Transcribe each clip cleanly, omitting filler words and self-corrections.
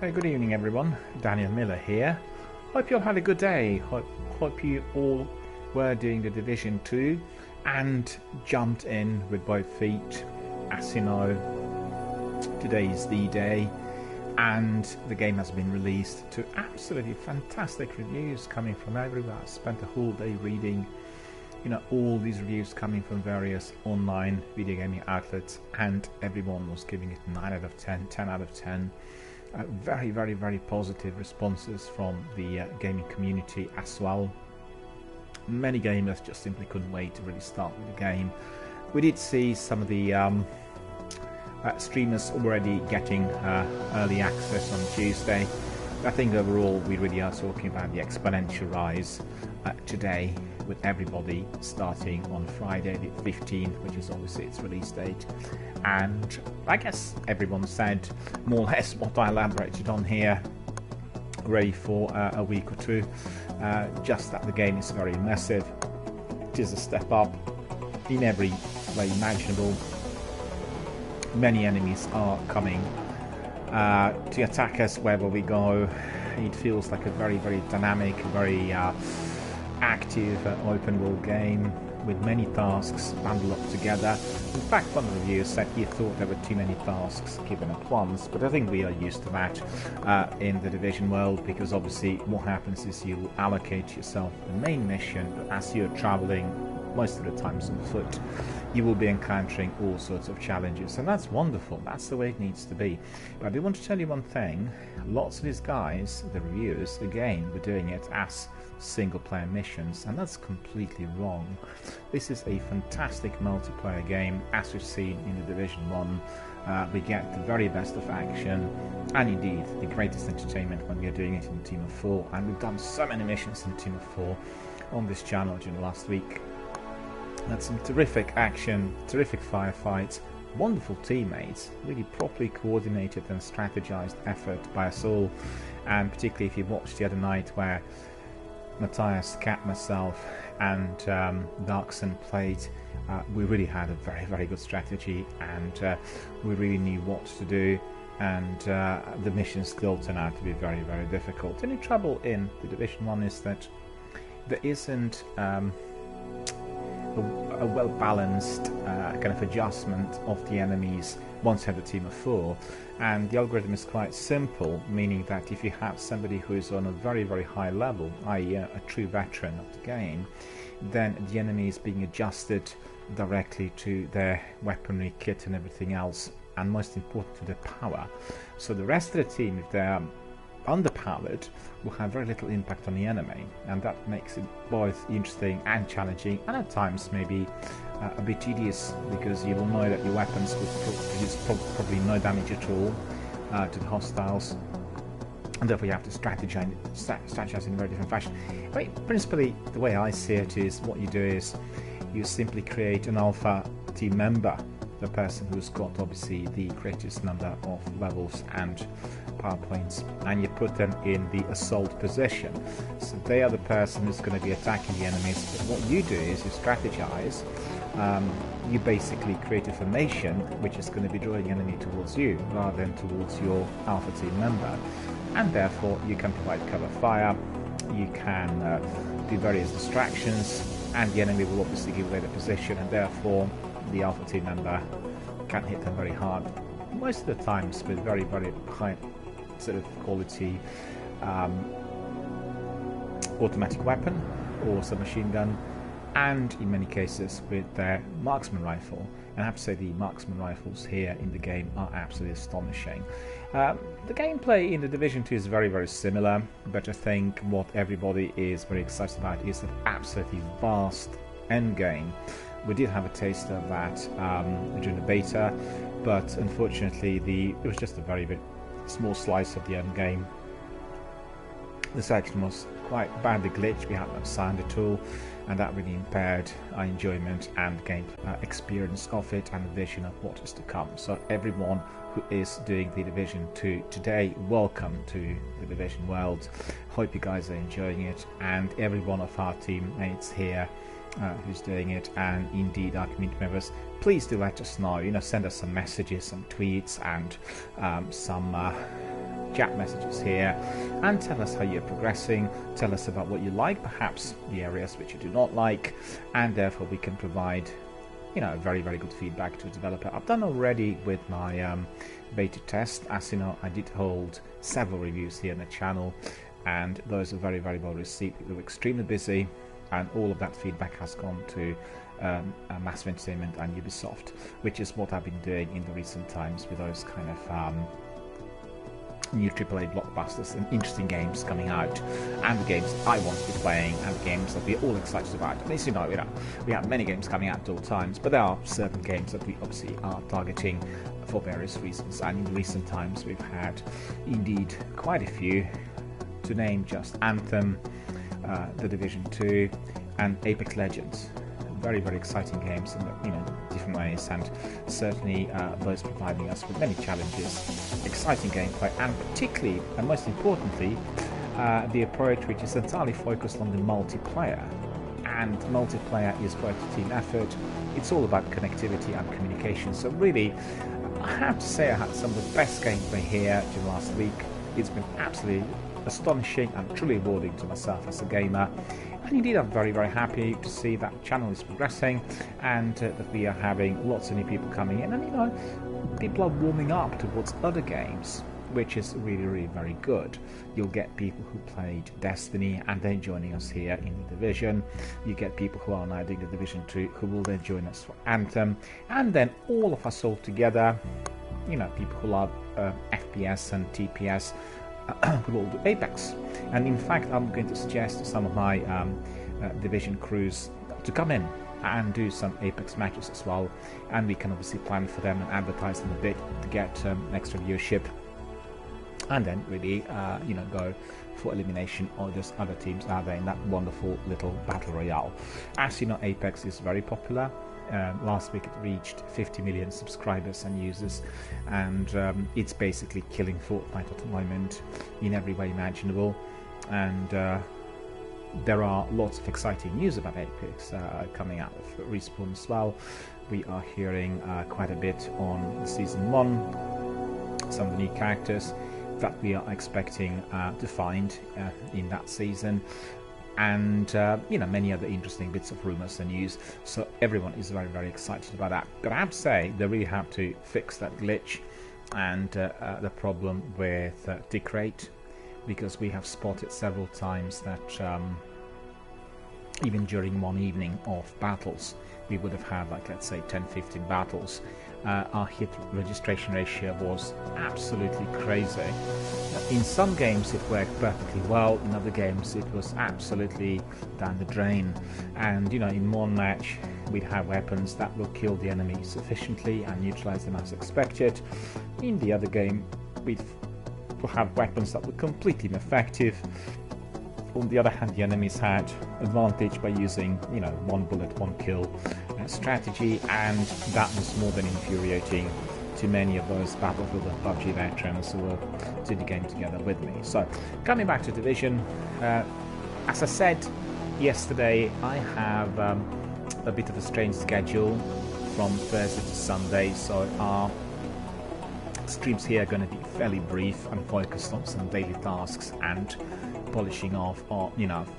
Hey, good evening everyone, Daniel Miller here. Hope you all had a good day. Hope you all were doing the Division 2 and jumped in with both feet. As you know, today is the day and the game has been released to absolutely fantastic reviews coming from everywhere. I spent a whole day reading all these reviews coming from various online video gaming outlets, and everyone was giving it 9 out of 10, 10 out of 10. Very, very, very positive responses from the gaming community as well. Many gamers just simply couldn't wait to really start with the game. We did see some of the streamers already getting early access on Tuesday. I think overall we really are talking about the exponential rise today, with everybody starting on Friday the 15th, which is obviously its release date. And I guess everyone said more or less what I elaborated on here already for a week or two, just that the game is very immersive. It is a step up in every way imaginable. Many enemies are coming to attack us wherever we go. It feels like a very, very dynamic, very active open world game with many tasks bundled up together. In fact, one of the reviewers said he thought there were too many tasks given at once, but I think we are used to that in the Division world, because obviously what happens is you allocate yourself the main mission, but as you're traveling most of the times on foot, you will be encountering all sorts of challenges, and that's wonderful. That's the way it needs to be. But I do want to tell you one thing: lots of these guys, the reviewers, again, were doing it as single player missions, and that's completely wrong. This is a fantastic multiplayer game, as we've seen in the Division 1. We get the very best of action and indeed the greatest entertainment when we are doing it in a team of 4, and we've done so many missions in a team of 4 on this channel during the last week. That's some terrific action, terrific firefights, wonderful teammates, really properly coordinated and strategized effort by us all. And particularly if you watched the other night where Matthias, Cat, myself and Darkson played, we really had a very, very good strategy, and we really knew what to do, and the mission still turned out to be very, very difficult. The only trouble in the Division 1 is that there isn't a well-balanced kind of adjustment of the enemies once you have a team of 4, and the algorithm is quite simple, meaning that if you have somebody who is on a very, very high level, i.e. a true veteran of the game, then the enemy is being adjusted directly to their weaponry, kit and everything else, and most important to their power. So the rest of the team, if they're underpowered, will have very little impact on the enemy, and that makes it both interesting and challenging, and at times maybe a bit tedious, because you will know that your weapons will produce probably no damage at all to the hostiles, and therefore you have to strategize in a very different fashion. I mean, principally, the way I see it is, what you do is you simply create an alpha team member, the person who's got obviously the greatest number of levels and power points, and you put them in the assault position. So they are the person who's going to be attacking the enemies, but what you do is you strategize. You basically create a formation which is going to be drawing the enemy towards you rather than towards your alpha team member, and therefore you can provide cover fire, you can do various distractions, and the enemy will obviously give away the position, and therefore the alpha team member can hit them very hard, most of the times with very, very high sort of quality automatic weapon or submachine gun, and in many cases with their marksman rifle. And I have to say the marksman rifles here in the game are absolutely astonishing. The gameplay in the Division 2 is very, very similar, but I think what everybody is very excited about is that absolutely vast endgame. We did have a taste of that during the beta, but unfortunately it was just a very, very small slice of the endgame. The section was quite badly glitched, we had no sound at all, and that really impaired our enjoyment and game experience of it and the vision of what is to come. So everyone who is doing the Division 2 today, welcome to the Division world. Hope you guys are enjoying it, and every one of our teammates here who's doing it, and indeed our community members, please do let us know. Send us some messages, some tweets, and some chat messages here and tell us how you're progressing, tell us about what you like, perhaps the areas which you do not like, and therefore we can provide very, very good feedback to a developer. I've done already with my beta test. As you know, I did hold several reviews here on the channel, and those are very, very well received. We were extremely busy, and all of that feedback has gone to Massive Entertainment and Ubisoft, which is what I've been doing in the recent times with those kind of new AAA blockbusters and interesting games coming out, and the games I want to be playing, and the games that we're all excited about. And as you know, we have many games coming out at all times, but there are certain games that we obviously are targeting for various reasons. And in recent times, we've had indeed quite a few, to name just Anthem, The Division 2, and Apex Legends. Very, very exciting games in different ways, and certainly those providing us with many challenges, exciting gameplay, and particularly and most importantly the approach which is entirely focused on the multiplayer. And multiplayer is both a team effort, it's all about connectivity and communication. So really, I have to say I had some of the best gameplay here during last week. It's been absolutely astonishing and truly rewarding to myself as a gamer. And indeed, I'm very, very happy to see that the channel is progressing, and that we are having lots of new people coming in, and people are warming up towards other games, which is really, really very good. You'll get people who played Destiny and then joining us here in the Division. You get people who are now doing the Division 2 who will then join us for Anthem, and then all of us all together, people who love FPS and TPS, will all do Apex. And in fact, I'm going to suggest to some of my Division crews to come in and do some Apex matches as well, and we can obviously plan for them and advertise them a bit to get extra viewership, and then really go for elimination of those other teams out there in that wonderful little battle royale. As you know, Apex is very popular. Last week it reached 50 million subscribers and users, and it's basically killing Fortnite at the moment in every way imaginable. And there are lots of exciting news about Apex coming out of Respawn as well. We are hearing quite a bit on Season 1, some of the new characters that we are expecting to find in that season, and many other interesting bits of rumors and news. So everyone is very, very excited about that. But I have to say, they really have to fix that glitch and the problem with tick rate, because we have spotted several times that even during one evening of battles, we would have had, like, let's say 10-15 battles. Our hit registration ratio was absolutely crazy. In some games it worked perfectly well, in other games it was absolutely down the drain. And in one match we'd have weapons that will kill the enemy sufficiently and neutralize them as expected. In the other game we'd have weapons that were completely ineffective. On the other hand, the enemies had advantage by using, one bullet, one kill strategy, and that was more than infuriating to many of those Battlefield and PUBG veterans who were doing the game together with me. So, coming back to Division, as I said yesterday, I have a bit of a strange schedule from Thursday to Sunday, so our streams here are going to be fairly brief and focused on some daily tasks and polishing off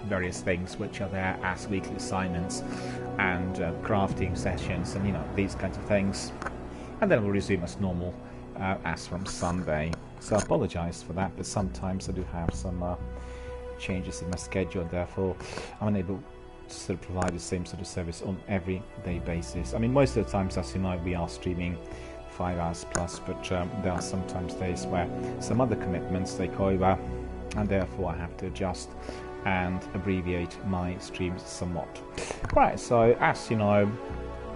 various things which are there as weekly assignments and crafting sessions and these kinds of things, and then we'll resume as normal as from Sunday. So I apologize for that, but sometimes I do have some changes in my schedule, and therefore I'm unable to sort of provide the same sort of service on everyday basis. I mean, most of the times, as you know, we are streaming 5 hours plus, but there are sometimes days where some other commitments take over, and therefore I have to adjust and abbreviate my streams somewhat. Right, so as you know,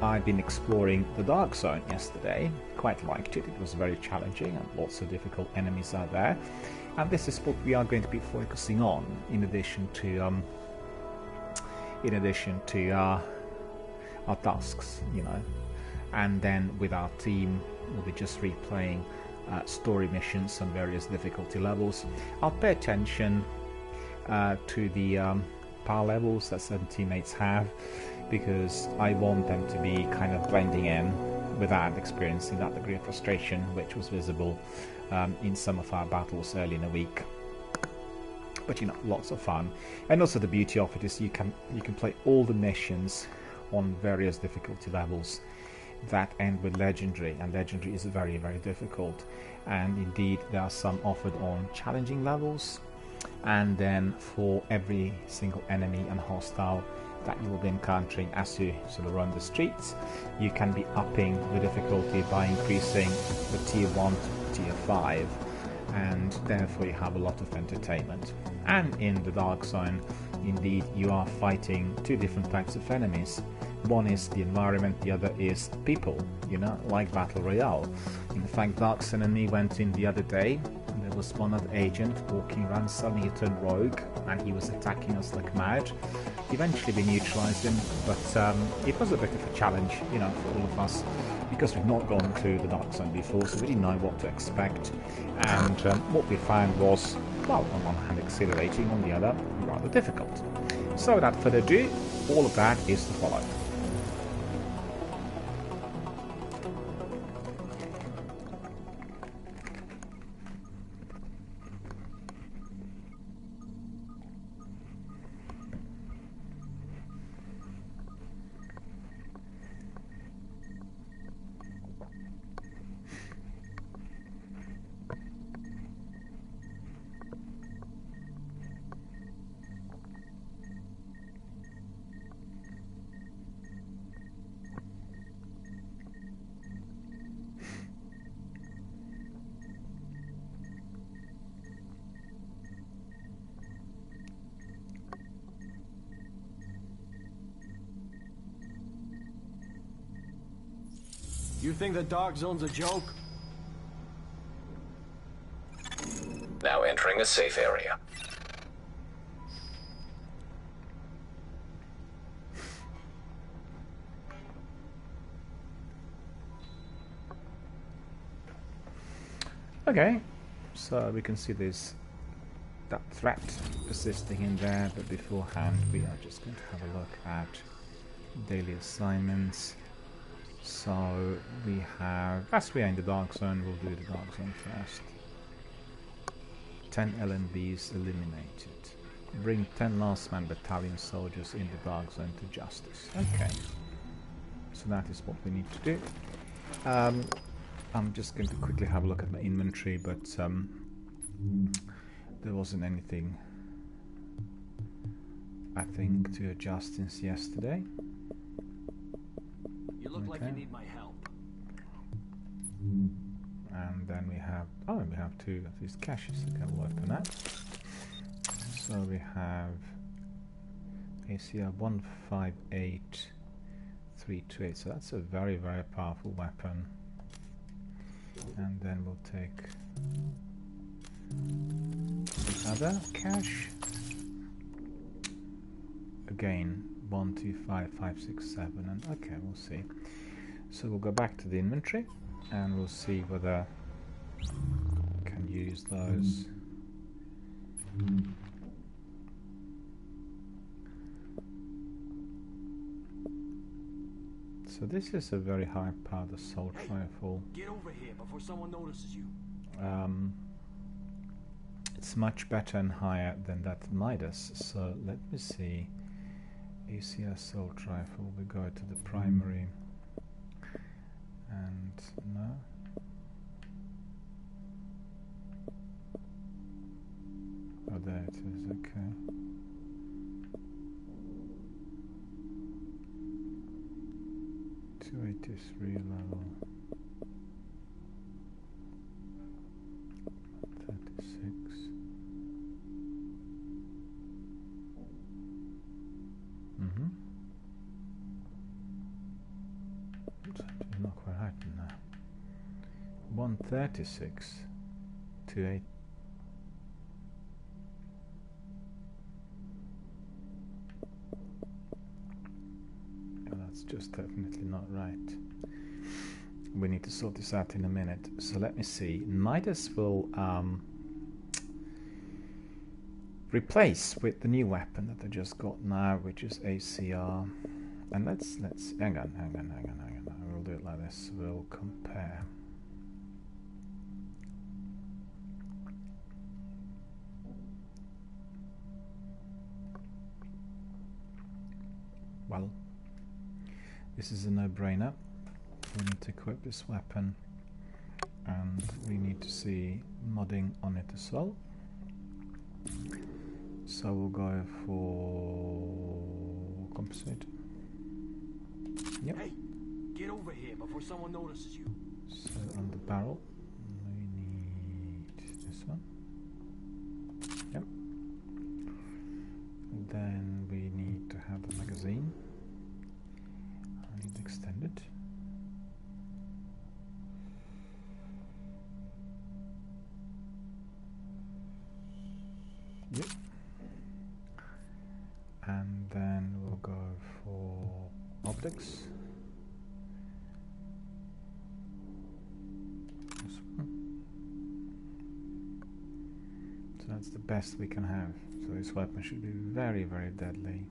I've been exploring the Dark Zone yesterday. Quite liked it. It was very challenging and lots of difficult enemies out there. And this is what we are going to be focusing on, in addition to our tasks, And then with our team, we'll be just replaying story missions on various difficulty levels. I'll pay attention to the power levels that certain teammates have, because I want them to be kind of blending in without experiencing that degree of frustration which was visible in some of our battles early in the week. But you know, lots of fun. And also the beauty of it is you can play all the missions on various difficulty levels that end with legendary, and legendary is very, very difficult. And indeed there are some offered on challenging levels, and then for every single enemy and hostile that you will be encountering as you sort of run the streets, you can be upping the difficulty by increasing the tier 1 to tier 5, and therefore you have a lot of entertainment. And in the Dark Zone, indeed, you are fighting two different types of enemies. One is the environment, the other is people, you know, like Battle Royale. In fact, Dark Zone and me went in the other day, and there was one other agent walking around, suddenly he turned rogue, and he was attacking us like mad. Eventually we neutralized him, but it was a bit of a challenge, you know, for all of us, because we've not gone to the Dark Zone before, so we didn't know what to expect. And what we found was, well, on one hand exhilarating, on the other rather difficult. So without further ado, all of that is to follow. You think the Dark Zone's a joke? Now entering a safe area. Okay, so we can see this that threat persisting in there, but beforehand we are just going to have a look at daily assignments. So we have, as we are in the Dark Zone, we'll do the Dark Zone first. 10 LNBs eliminated. Bring 10 Last Man Battalion soldiers in the Dark Zone to justice. Okay, so that is what we need to do. I'm just going to quickly have a look at my inventory, but there wasn't anything, I think, to adjust since yesterday. You look like you need my help. And then we have, oh, we have two of these caches that can work on that. So we have ACR 158328, so that's a very, very powerful weapon. And then we'll take the other cache. Again, 125567, and okay, we'll see. So we'll go back to the inventory and we'll see whether we can use those. So this is a very high-powered assault rifle. Get over here before someone notices you. It's much better and higher than that Midas. So let me see. ACR assault rifle. We go to the primary, and no. Oh, there it is. Okay. .283 level. 36. It's actually not quite right in there. 136 to 8. That's just definitely not right. We need to sort this out in a minute. So let me see. Midas will replace with the new weapon that I just got now, which is ACR. And let's hang on. We'll do it like this. We'll compare. Well, this is a no-brainer. We need to equip this weapon, and we need to see modding on it as well. So we'll go for composite. Yep. Hey, get over here before someone notices you. So on the barrel, we need this one. Yep. And then we need to have the magazine. I need extended. Yep. And then we'll go for optics. This one. So that's the best we can have. So this weapon should be very, very deadly.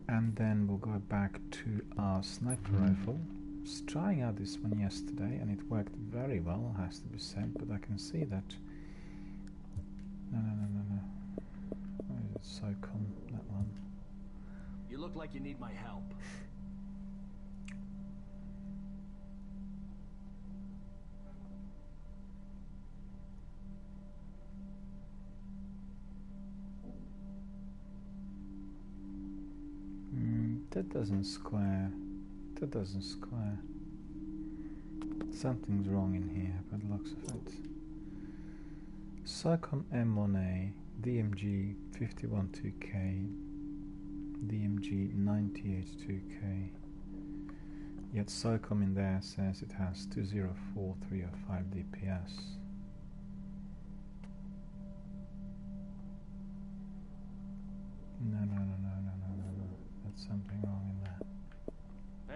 And then we'll go back to our sniper rifle. I was trying out this one yesterday and it worked very well, has to be said, but I can see that. No. Where is it? SOCOM, that one. You look like you need my help. That doesn't square. That doesn't square. Something's wrong in here by the looks of it. SOCOM M1A, DMG 51-2K, DMG 98-2K. Yet SOCOM in there says it has 204, 305 DPS. No. That's something wrong in there.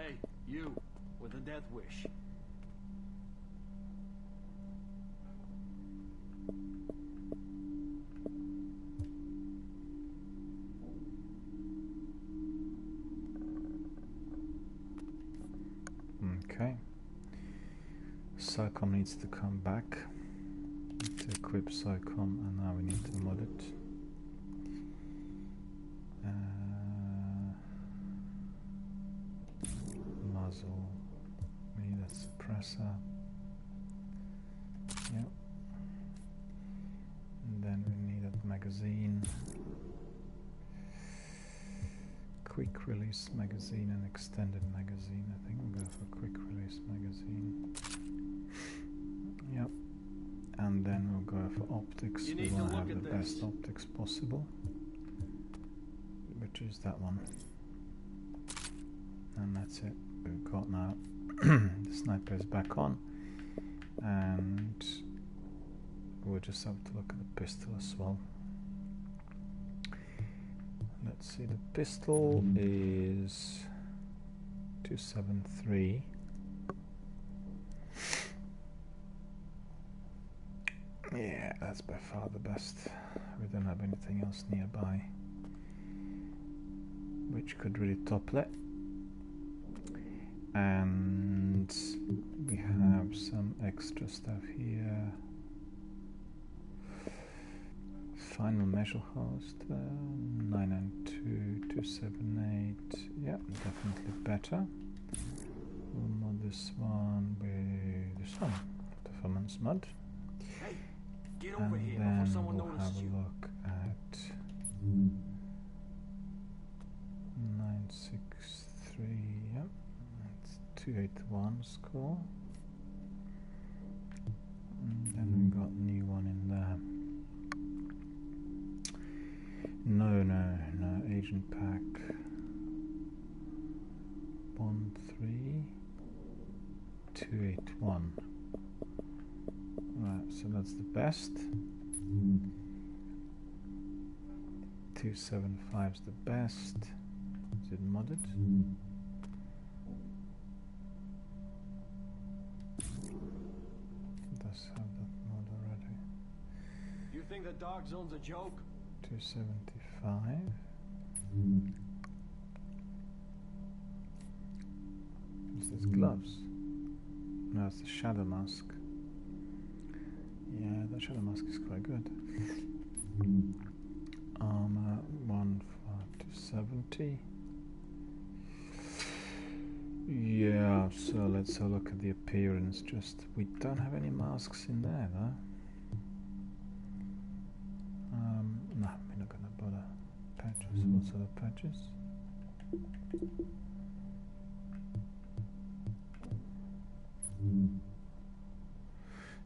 Hey, you, with a death wish. Okay. SOCOM needs to come back. Need to equip SOCOM, and now we need to mod it. Muzzle. We need a suppressor. Yep. And then we need a magazine. Quick release magazine and extended magazine. I think we'll go for quick release magazine. Yep. And then we'll go for optics. We want to have the best optics possible, which is that one. And that's it. We've got now the sniper is back on, and we'll just have to look at the pistol as well. Let's see, the pistol is 273. Yeah, that's by far the best. We don't have anything else nearby which could really topple it. And we have some extra stuff here. Final measure host, 992, 278. Yeah, definitely better. We'll mod this one with this one, performance mod. Hey, get over here before someone notices have a you. look at 963. Yep, that's 281 score. And then we got a new one in there. No, agent pack. Bond 3 281. Right, so that's the best. 275 is the best. Is it modded? It does have that mod already. You think the dark zone's a joke? 275. What's this? Gloves? No, it's the shadow mask. Yeah, the shadow mask is quite good. Armor 1527. 70. Yeah, so let's have a look at the appearance. Just we don't have any masks in there though. No, we're not gonna bother. Patches, what sort of patches?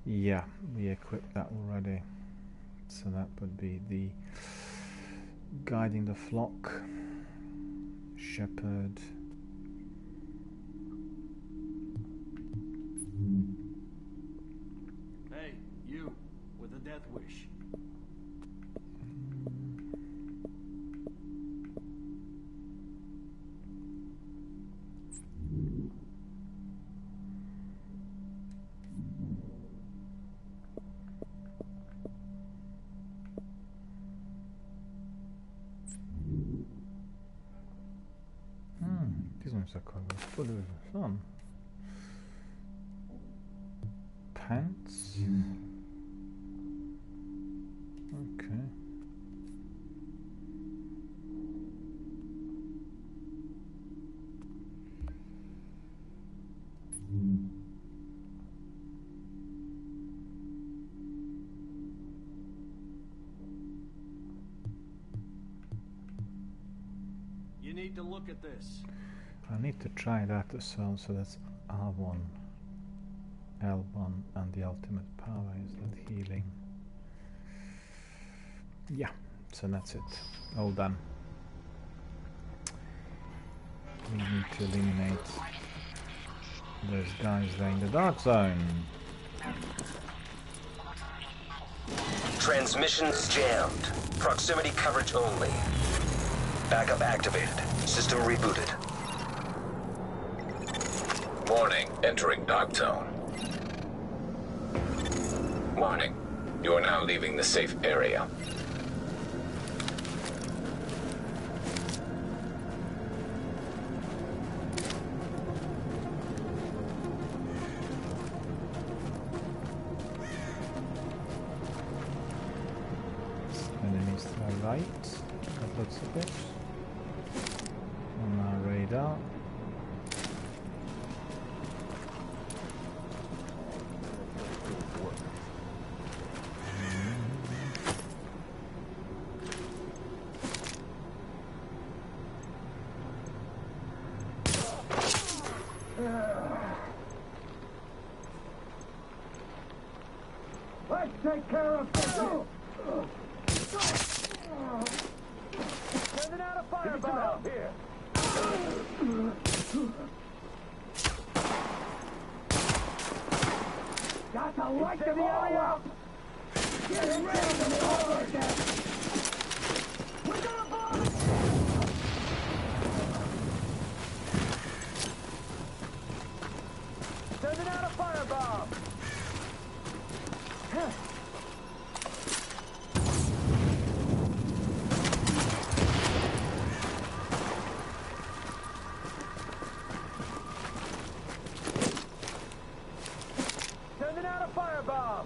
Yeah, we equipped that already. So that would be the guiding the flock, shepherd. Hey, you with a death wish. These ones are quite good. What is this on? Pants? Okay. You need to look at this. I need to try that as well, so that's R1, L1, and the ultimate power is that healing. Yeah, so that's it. All done. We need to eliminate those guys there in the dark zone. Transmissions jammed. Proximity coverage only. Backup activated. System rebooted. Warning, entering dark zone. Warning, you are now leaving the safe area. Enemies to the right. That looks a bit. On our radar. Let's take care of this. Sending out a fireball here. Got to light them all up. Get ready to forward them. We're gonna bomb. Sending out a fireball. Sending out a firebomb.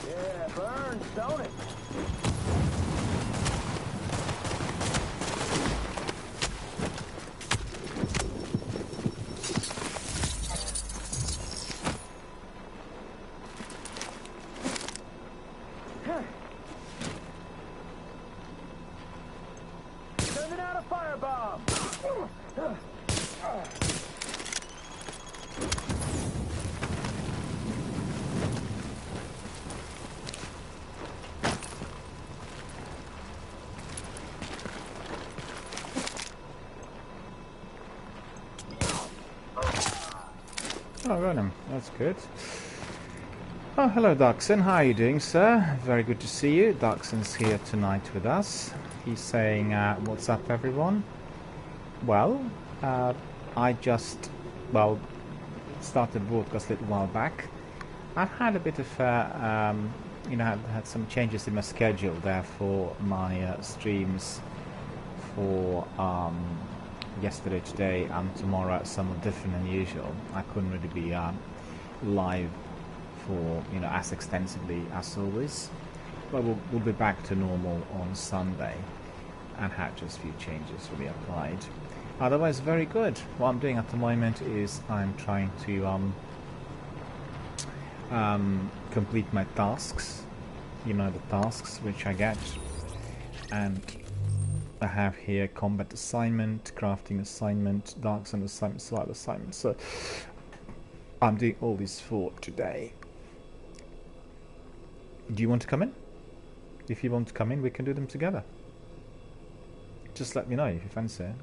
Yeah, burns, don't it? Sending out a firebomb. Oh, got him. That's good. Oh, hello, Darkson. How are you doing, sir? Very good to see you. Darkson's here tonight with us. He's saying, what's up, everyone? Well, I just, started broadcast a little while back. I've had a bit of, had some changes in my schedule there for my streams for yesterday, today, and tomorrow. Somewhat different than usual. I couldn't really be live for as extensively as always, but we'll be back to normal on Sunday. and had just a few changes really applied. Otherwise, very good. What I'm doing at the moment is I'm trying to complete my tasks. You know, the tasks which I get, and I have here combat assignment, crafting assignment, dark zone assignment, survival assignment. So I'm doing all these for today. Do you want to come in? If you want to come in, we can do them together. Just let me know if you fancy it.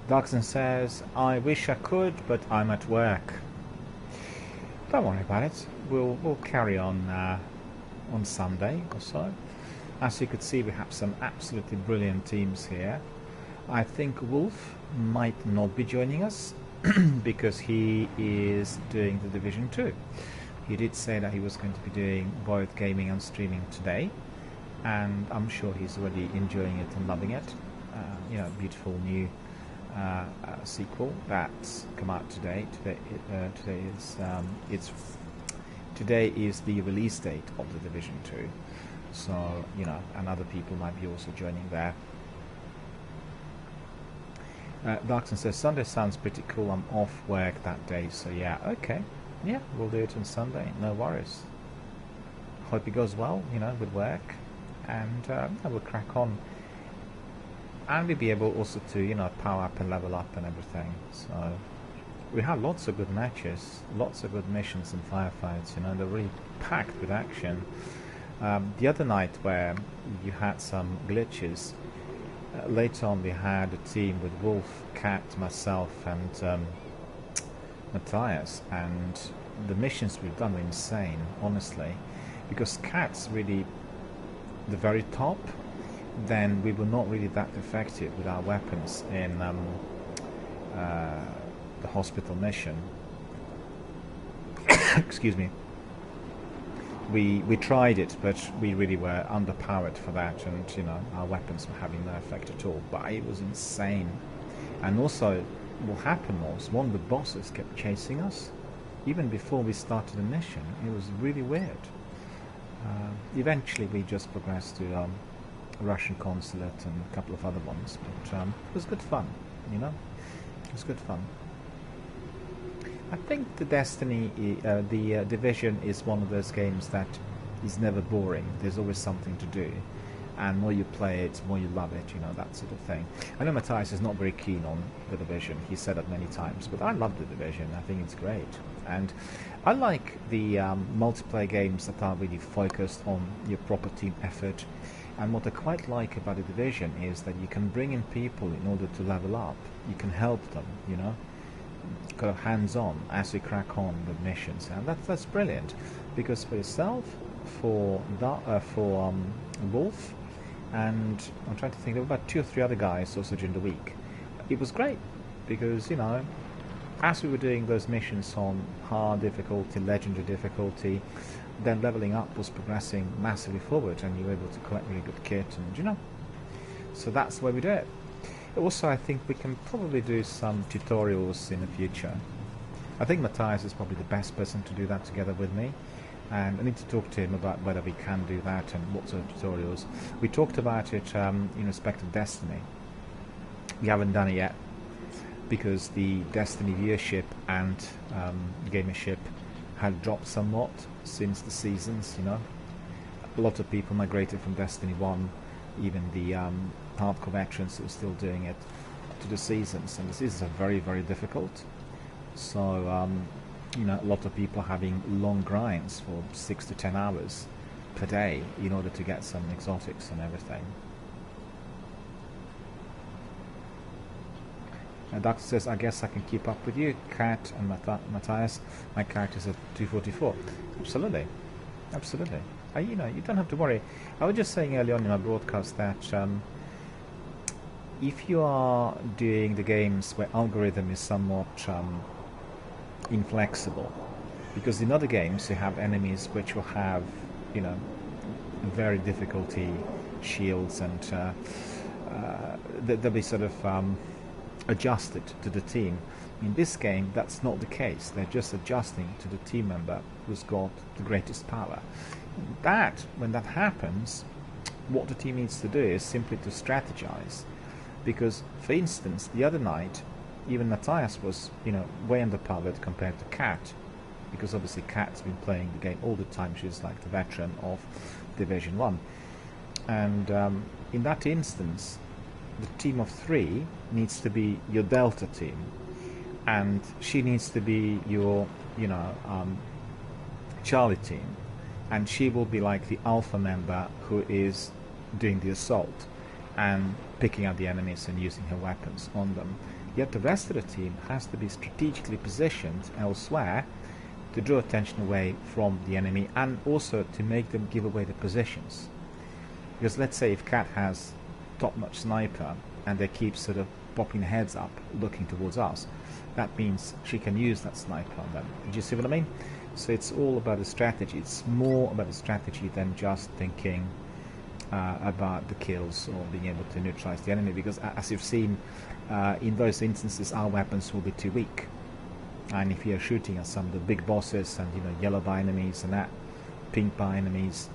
Darkson says, I wish I could, but I'm at work. Don't worry about it. We'll carry on Sunday or so. As you could see, we have some absolutely brilliant teams here. I think Wolf might not be joining us because he is doing the Division 2. He did say that he was going to be doing both gaming and streaming today, and I'm sure he's already enjoying it and loving it. You know, beautiful new sequel that's come out today. Today is the release date of the Division 2. So you know, and other people might be also joining there. Darkson says Sunday sounds pretty cool. I'm off work that day, so yeah, okay, yeah, we'll do it on Sunday. No worries. Hope it goes well, you know, with work, and we'll crack on. And we'll be able also to, you know, power up and level up and everything. So we had lots of good matches, lots of good missions and firefights. You know, they're really packed with action. The other night where you had some glitches, later on we had a team with Wolf, Cat, myself, and Matthias, and the missions we've done were insane, honestly, because Cat's really the very top. Then we were not really that effective with our weapons in the hospital mission. Excuse me. We tried it, but we really were underpowered for that, and you know, our weapons were having no effect at all. But it was insane. And also, what happened was one of the bosses kept chasing us, even before we started the mission. It was really weird. Eventually, we just progressed to Russian consulate and a couple of other ones, but it was good fun, you know. It was good fun. I think the the Division is one of those games that is never boring. There's always something to do, and more you play it, more you love it, you know, that sort of thing. I know Matthias is not very keen on the Division. He said that many times, but I love the Division. I think it's great, and I like the multiplayer games that are really focused on your proper team effort. And what I quite like about the Division is that you can bring in people in order to level up. You can help them, you know, kind of hands-on as we crack on with missions, and that's brilliant. Because for yourself, for Wolf, and I'm trying to think, there were about 2 or 3 other guys also during the week. It was great because, you know, as we were doing those missions on hard difficulty, legendary difficulty, then leveling up was progressing massively forward, and you were able to collect really good kit, and you know, so that's the way we do it. Also, I think we can probably do some tutorials in the future. I think Matthias is probably the best person to do that together with me, and I need to talk to him about whether we can do that and what sort of tutorials. We talked about it in respect of Destiny. We haven't done it yet because the Destiny viewership and gamership had dropped somewhat since the seasons, you know. A lot of people migrated from Destiny 1, even the hardcore veterans who are still doing it, to the seasons, and the seasons are very, very difficult. So, you know, a lot of people are having long grinds for 6 to 10 hours per day in order to get some exotics and everything. Doctor says, I guess I can keep up with you, Kat and Matthias. My character's at 244. Absolutely. Absolutely. You know, you don't have to worry. I was just saying earlier on in my broadcast that if you are doing the games where algorithm is somewhat inflexible, because in other games you have enemies which will have, you know, very difficulty shields, and they'll be sort of adjusted to the team. In this game, that's not the case. They're just adjusting to the team member who's got the greatest power. When that happens, what the team needs to do is simply to strategize. Because, for instance, the other night, even Matthias was, you know, way underpowered compared to Kat, because obviously Kat's been playing the game all the time. She's like the veteran of Division 1. And in that instance, the team of 3 needs to be your Delta team, and she needs to be your, you know, Charlie team, and she will be like the alpha member who is doing the assault and picking out the enemies and using her weapons on them. Yet the rest of the team has to be strategically positioned elsewhere to draw attention away from the enemy, and also to make them give away the positions. Because let's say if Kat has top-notch sniper and they keep sort of popping their heads up looking towards us, that means she can use that sniper on them. Do you see what I mean? So it's all about the strategy. It's more about the strategy than just thinking about the kills or being able to neutralize the enemy, because as you've seen, in those instances our weapons will be too weak. And if you're shooting at some of the big bosses and, you know, yellow bar enemies and that pink bar enemies,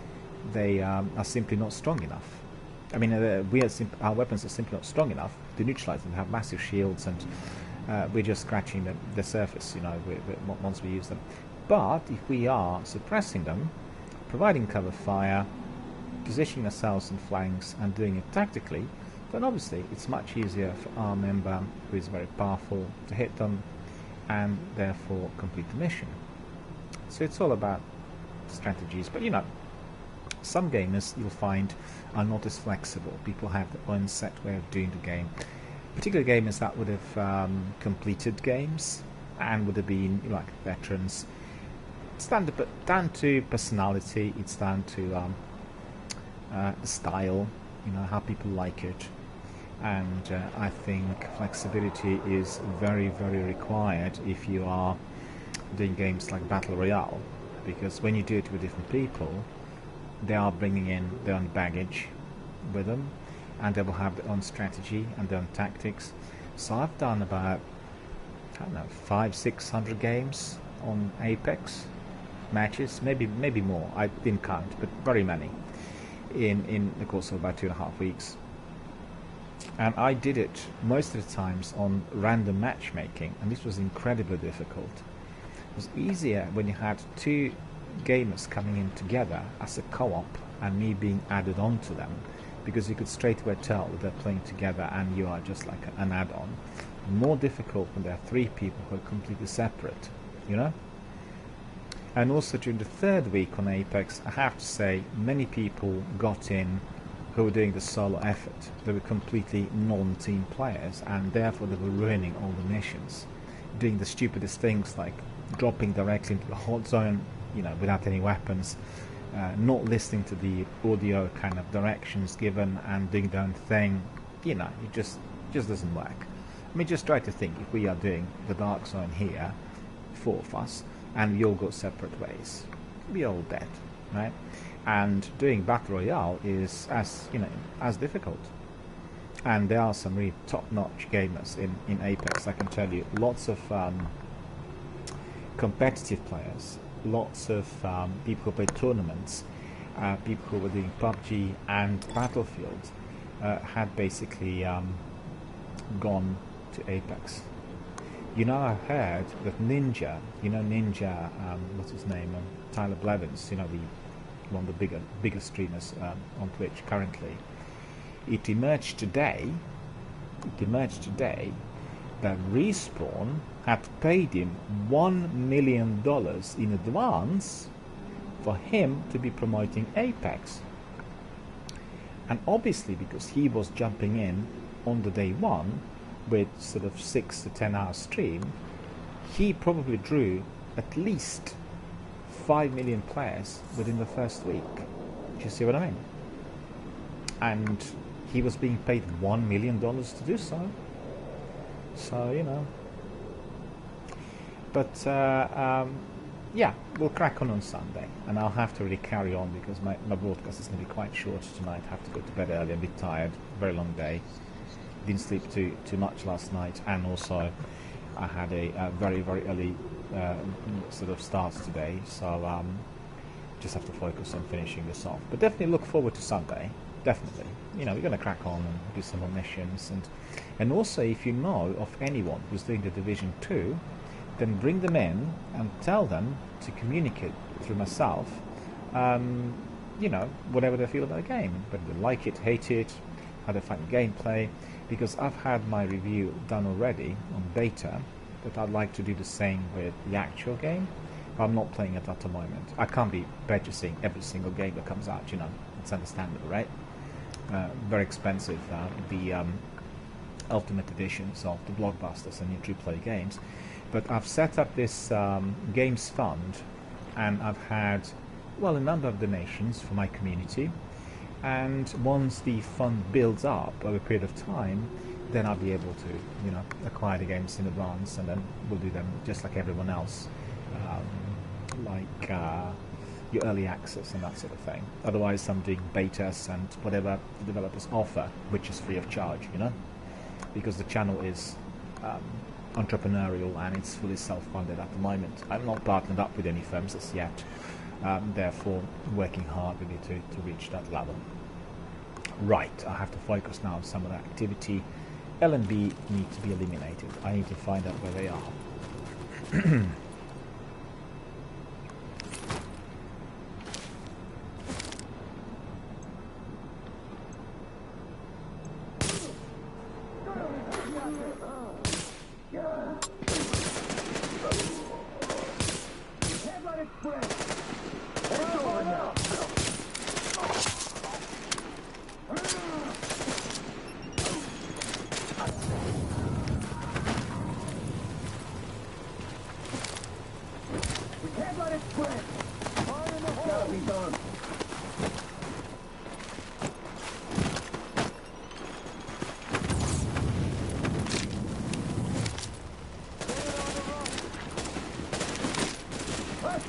they are simply not strong enough. I mean, our weapons are simply not strong enough to neutralize them. They have massive shields, and we're just scratching the surface, you know, once we use them. But if we are suppressing them, providing cover fire, positioning ourselves in flanks and doing it tactically, then obviously it's much easier for our member, who is very powerful, to hit them and therefore complete the mission. So it's all about strategies. But, you know, some gamers you'll find are not as flexible. People have their own set way of doing the game. Particular gamers that would have completed games and would have been, you know, like veterans. It's down to personality. It's down to the style, you know, how people like it. And I think flexibility is very, very required if you are doing games like Battle Royale, because when you do it with different people, they are bringing in their own baggage with them, and they will have their own strategy and their own tactics. So I've done about, I don't know, 500-600 games on Apex matches, maybe more. I didn't count, but very many in the course of about 2.5 weeks. And I did it most of the times on random matchmaking, and this was incredibly difficult. It was easier when you had 2 gamers coming in together as a co-op and me being added on to them, because you could straight away tell that they're playing together and you are just like an add-on. More difficult when there are 3 people who are completely separate, you know? And also during the 3rd week on Apex, I have to say, many people got in who were doing the solo effort. They were completely non-team players, and therefore they were ruining all the missions, doing the stupidest things like dropping directly into the hot zone, you know, without any weapons, not listening to the audio kind of directions given and doing their own thing. You know, it just doesn't work. I mean, just try to think, if we are doing the dark zone here, 4 of us, and we all go separate ways, we're all dead, right? And doing Battle Royale is as difficult. And there are some really top-notch gamers in Apex, I can tell you. Lots of competitive players, lots of people who play tournaments, people who were doing PUBG and Battlefield had basically gone to Apex. You know, I heard that Ninja, what's his name, Tyler Blevins, you know, one of the bigger streamers on Twitch currently. It emerged today that Respawn had paid him $1 million in advance for him to be promoting Apex. And obviously, because he was jumping in on the day one with sort of 6 to 10 hour stream, he probably drew at least 5 million players within the first week. Do you see what I mean? And he was being paid $1 million to do so. So, you know. But, yeah, we'll crack on Sunday. And I'll have to really carry on because my broadcast is going to be quite short tonight. I have to go to bed early. I'm a bit tired. Very long day. Didn't sleep too much last night. And also, I had a very, very early sort of start today. So, just have to focus on finishing this off. But definitely look forward to Sunday. Definitely. You know, we're going to crack on and do some more missions. And also, if you know of anyone who's doing the Division 2, then bring them in and tell them to communicate through myself, you know, whatever they feel about the game. Whether they like it, hate it, how they find the gameplay. Because I've had my review done already on beta, but I'd like to do the same with the actual game. I'm not playing it at the moment. I can't be purchasing every single game that comes out, you know. It's understandable, right? Very expensive, the Ultimate Editions of the blockbusters and new AAA games. But I've set up this games fund, and I've had, well, a number of donations from my community. And once the fund builds up over a period of time, then I'll be able to, you know, acquire the games in advance, and then we'll do them just like everyone else. Like your early access and that sort of thing. Otherwise, I'm doing betas and whatever the developers offer, which is free of charge, you know, because the channel is entrepreneurial and it's fully self-funded at the moment. I'm not partnered up with any firms as yet, therefore working hard really to reach that level. Right, I have to focus now on some of the activity. L and B need to be eliminated. I need to find out where they are.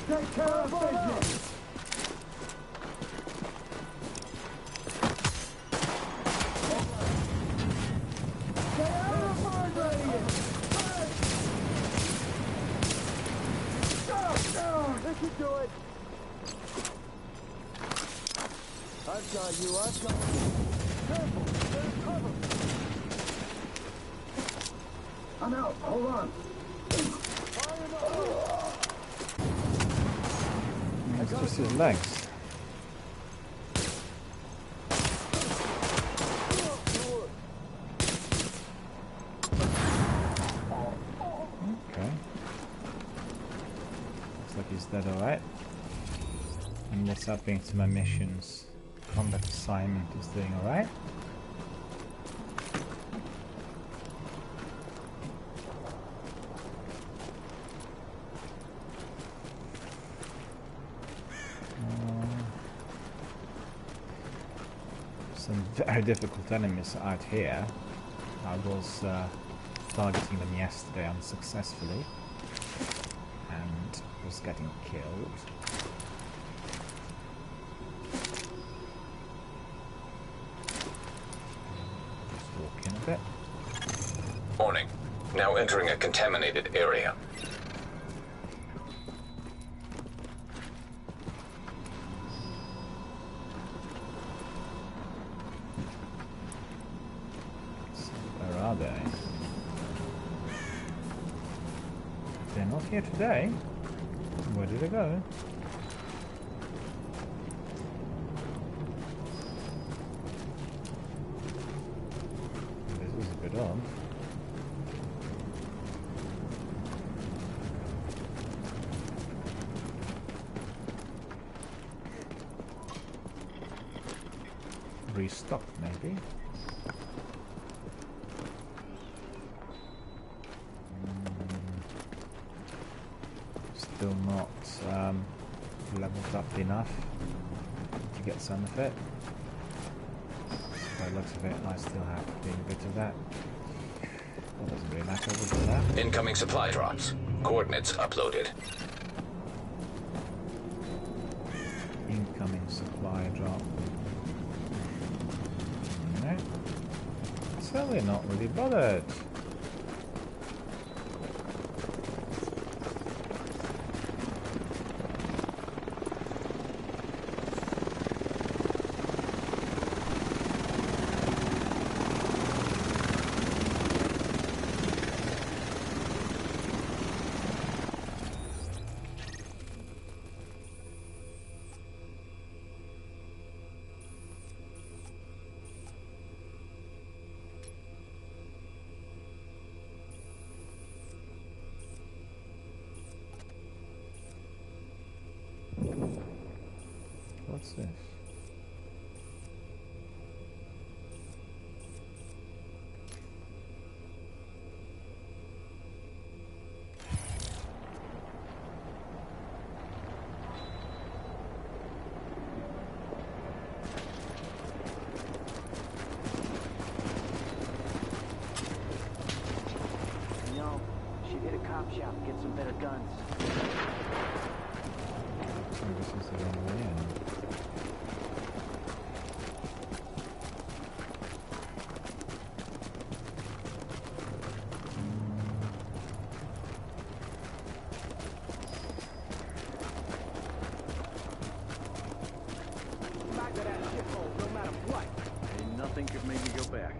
Take care of business! Stay out of my radius! Stop down! This should do it! I've got you, I've got you! Careful! There's cover! I'm out, hold on! Fire in the hole! It's just his legs. Okay. Looks like he's dead, alright. And what's happening to my missions? Combat assignment is doing alright. Some very difficult enemies out here. I was targeting them yesterday unsuccessfully and was getting killed. Just walk in a bit. Warning. Now entering a contaminated area. They're not here today. Where did they go? This is a bit odd. Restocked, maybe. Still not leveled up enough to get some of it. by the looks of it, I still have to do a bit of that. Well, doesn't really matter, we'll do that. Incoming supply drops. Coordinates uploaded. Incoming supply drop. No. So we're not really bothered. What's this? You know, should hit a cop shop, get some better guns. So this is the wrong way in. Back to that shithole, no matter what. Ain't nothing could make me go back.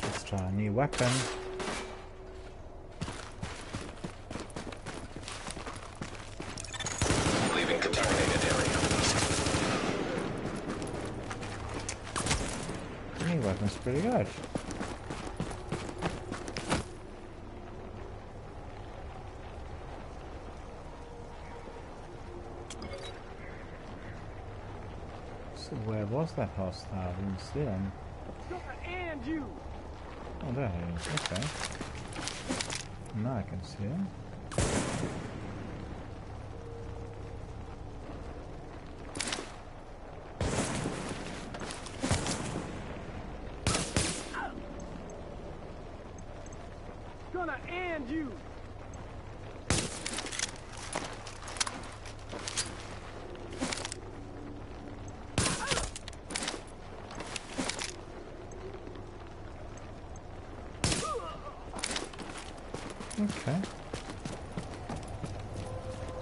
Let's try a new weapon. Leaving contaminated area. New weapon's pretty good. So where was that hostile? I didn't see him. And you! Oh, there he is. Okay. Now I can see him. Gonna end you! Okay.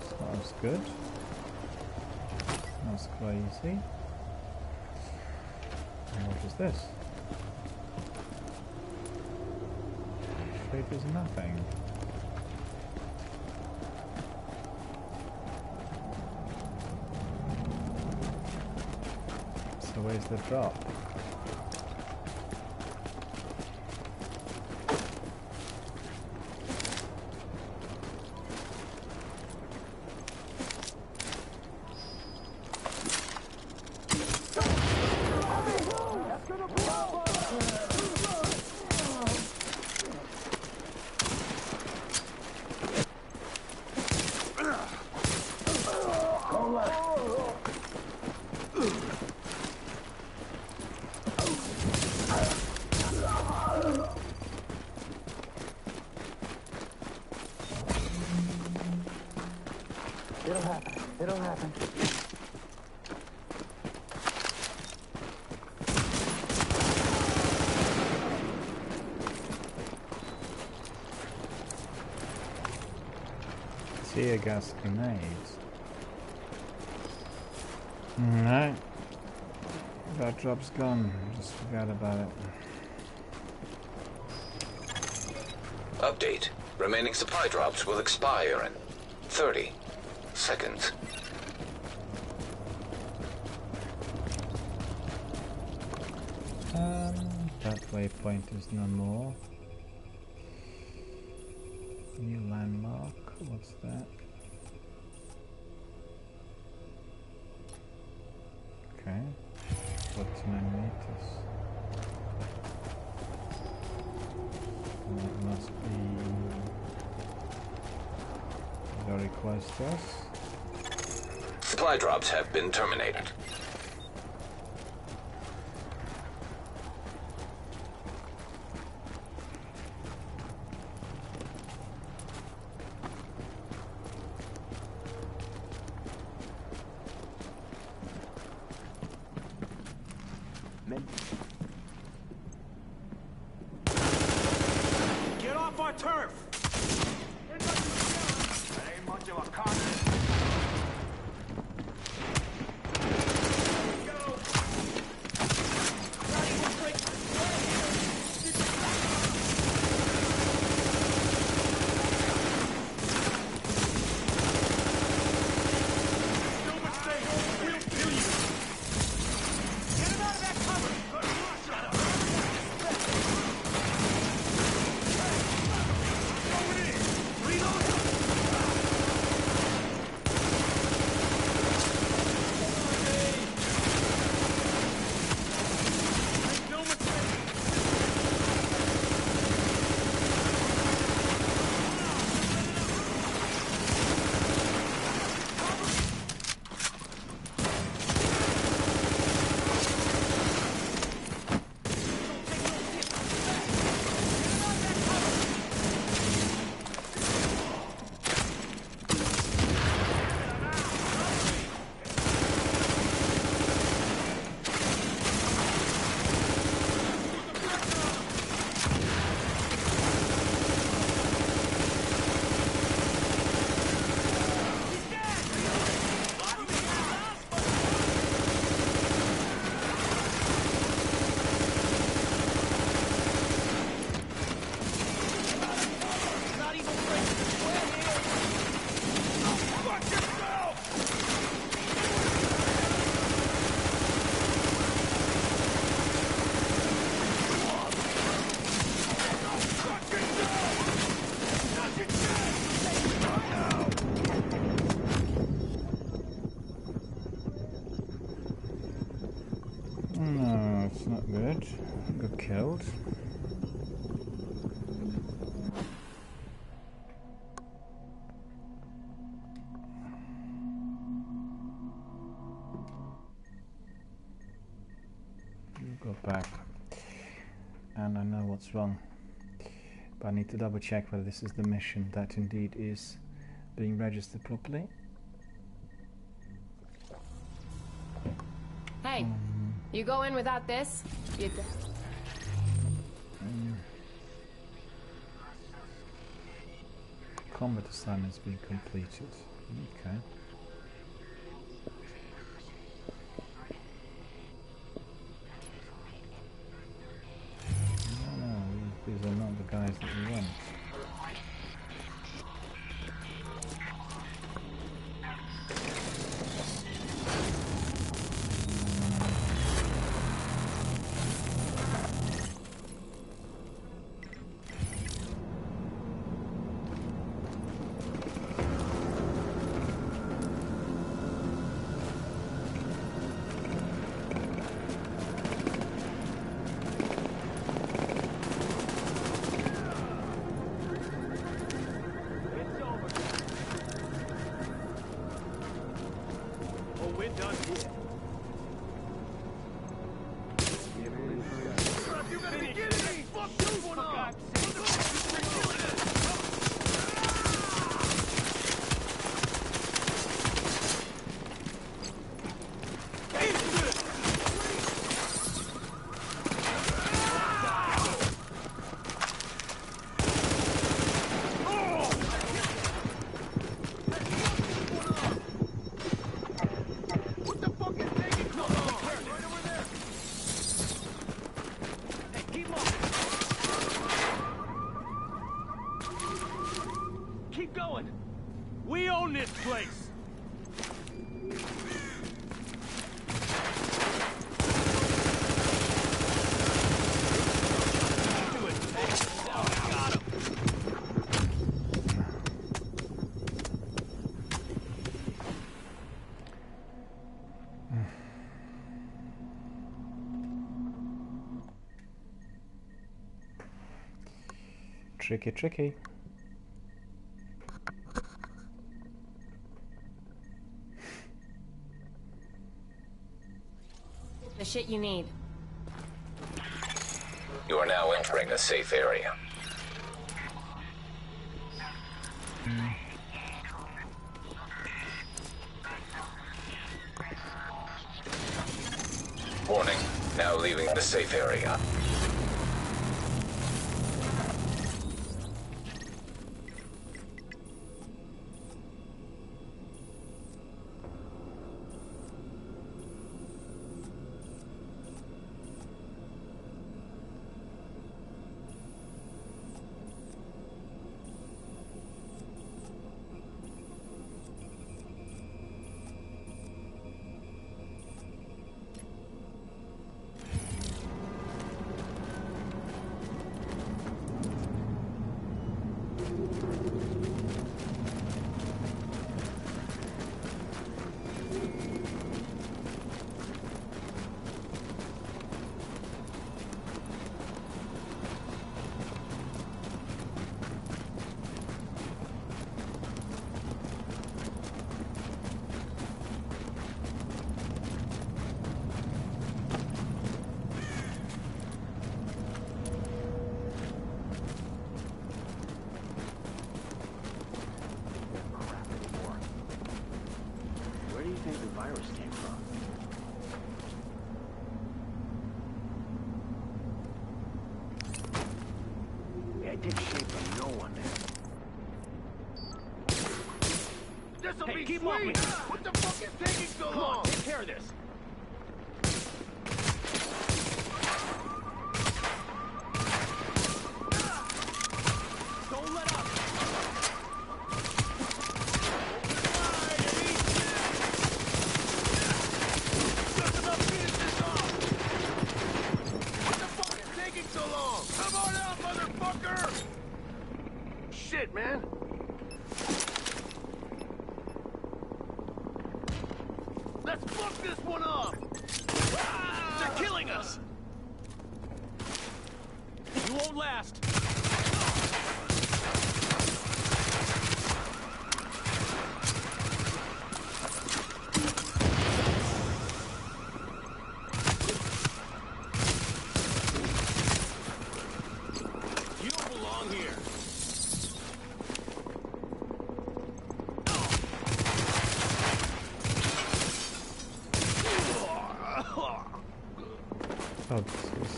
So that was good. That's crazy. And what is this? Shape is nothing. So where's the drop? It'll happen. It'll happen. Tear gas grenades. No. That drop's gone. Just forgot about it. Update. Remaining supply drops will expire in 30 seconds. That waypoint is no more. New landmark. What's that? Okay. 49 meters. That must be very close to us. Supply drops have been terminated. Get off our turf! That ain't much of a contest. No, it's not good. I got killed. Go back. And I know what's wrong. But I need to double check whether this is the mission that indeed is being registered properly. Hey, you go in without this? Combat assignment's been completed. Okay. No, these are not the guys that we want. We own this place! Tricky, tricky. The shit you need. You are now entering a safe area. Warning, now leaving the safe area. Where do you think the virus came from? Yeah, it did shape from no one there. This'll Hey, be keep sweet! moving. What the fuck is taking so Come long? on, take care of this. Don't let up. Just enough to finish this off! What the fuck is taking so long? Come on out, motherfucker! Shit, man! Let's fuck this one up! They're killing us. You won't last. You don't belong here. Oh, this was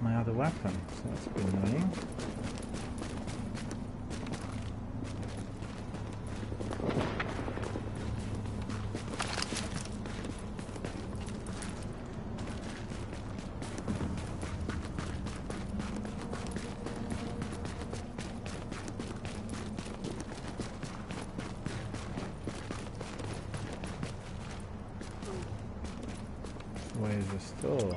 my other weapon, so that's a bit annoying. Where's the store?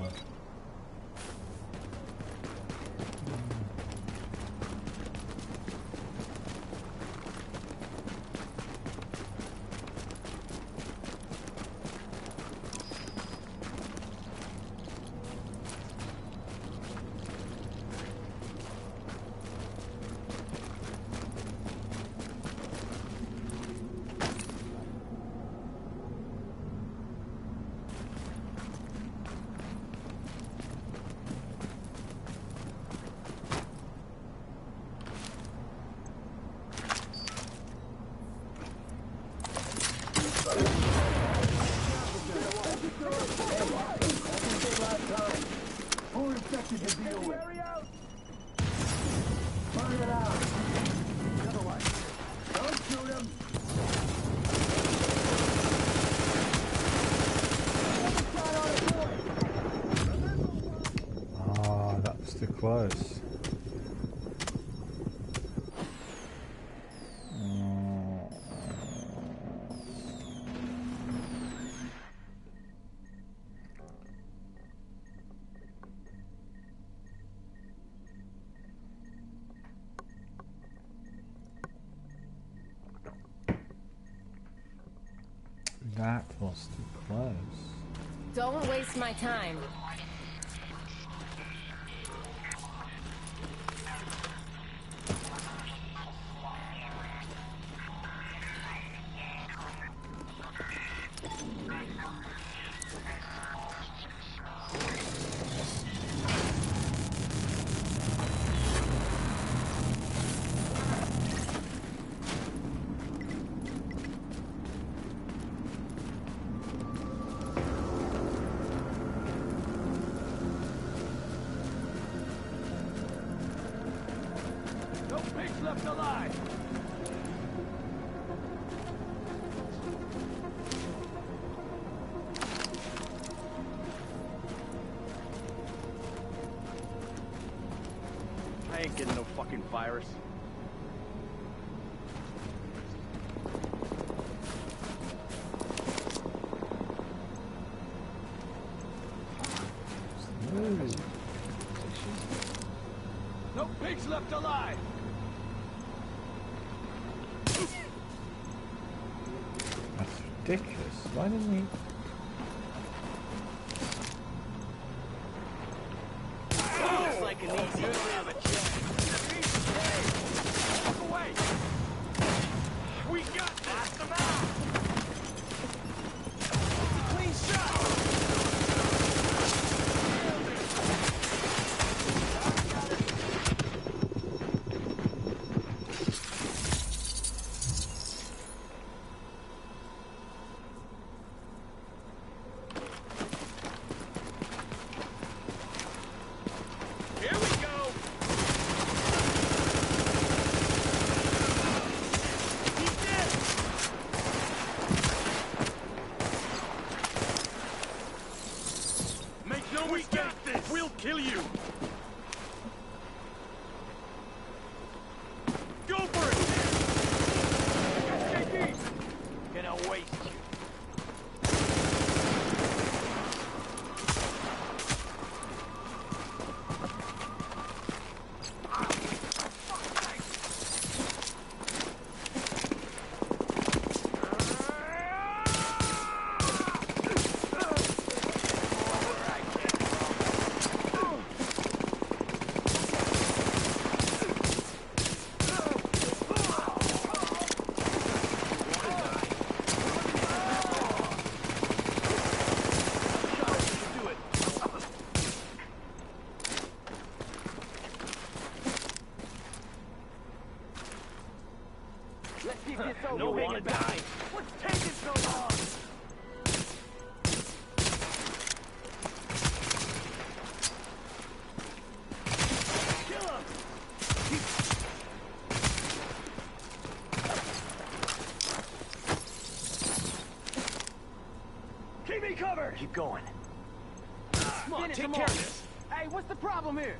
Who infected to deal with? Burn it out! Don't shoot him! Oh, that was too close. That was too close. Don't waste my time. No pigs left alive. I ain't getting no fucking virus. No pigs left alive. That's ridiculous. Why didn't he? Looks like an easy walk away. We got this. Them out. Clean shot. Here we go. He's dead. Make no mistake, we'll kill you. Go for it. SKD. Gonna waste you. Let's keep this over. No hanging back. What's taking so long? Kill him! Keep me covered! Keep going. Come on, take care of this. Hey, what's the problem here?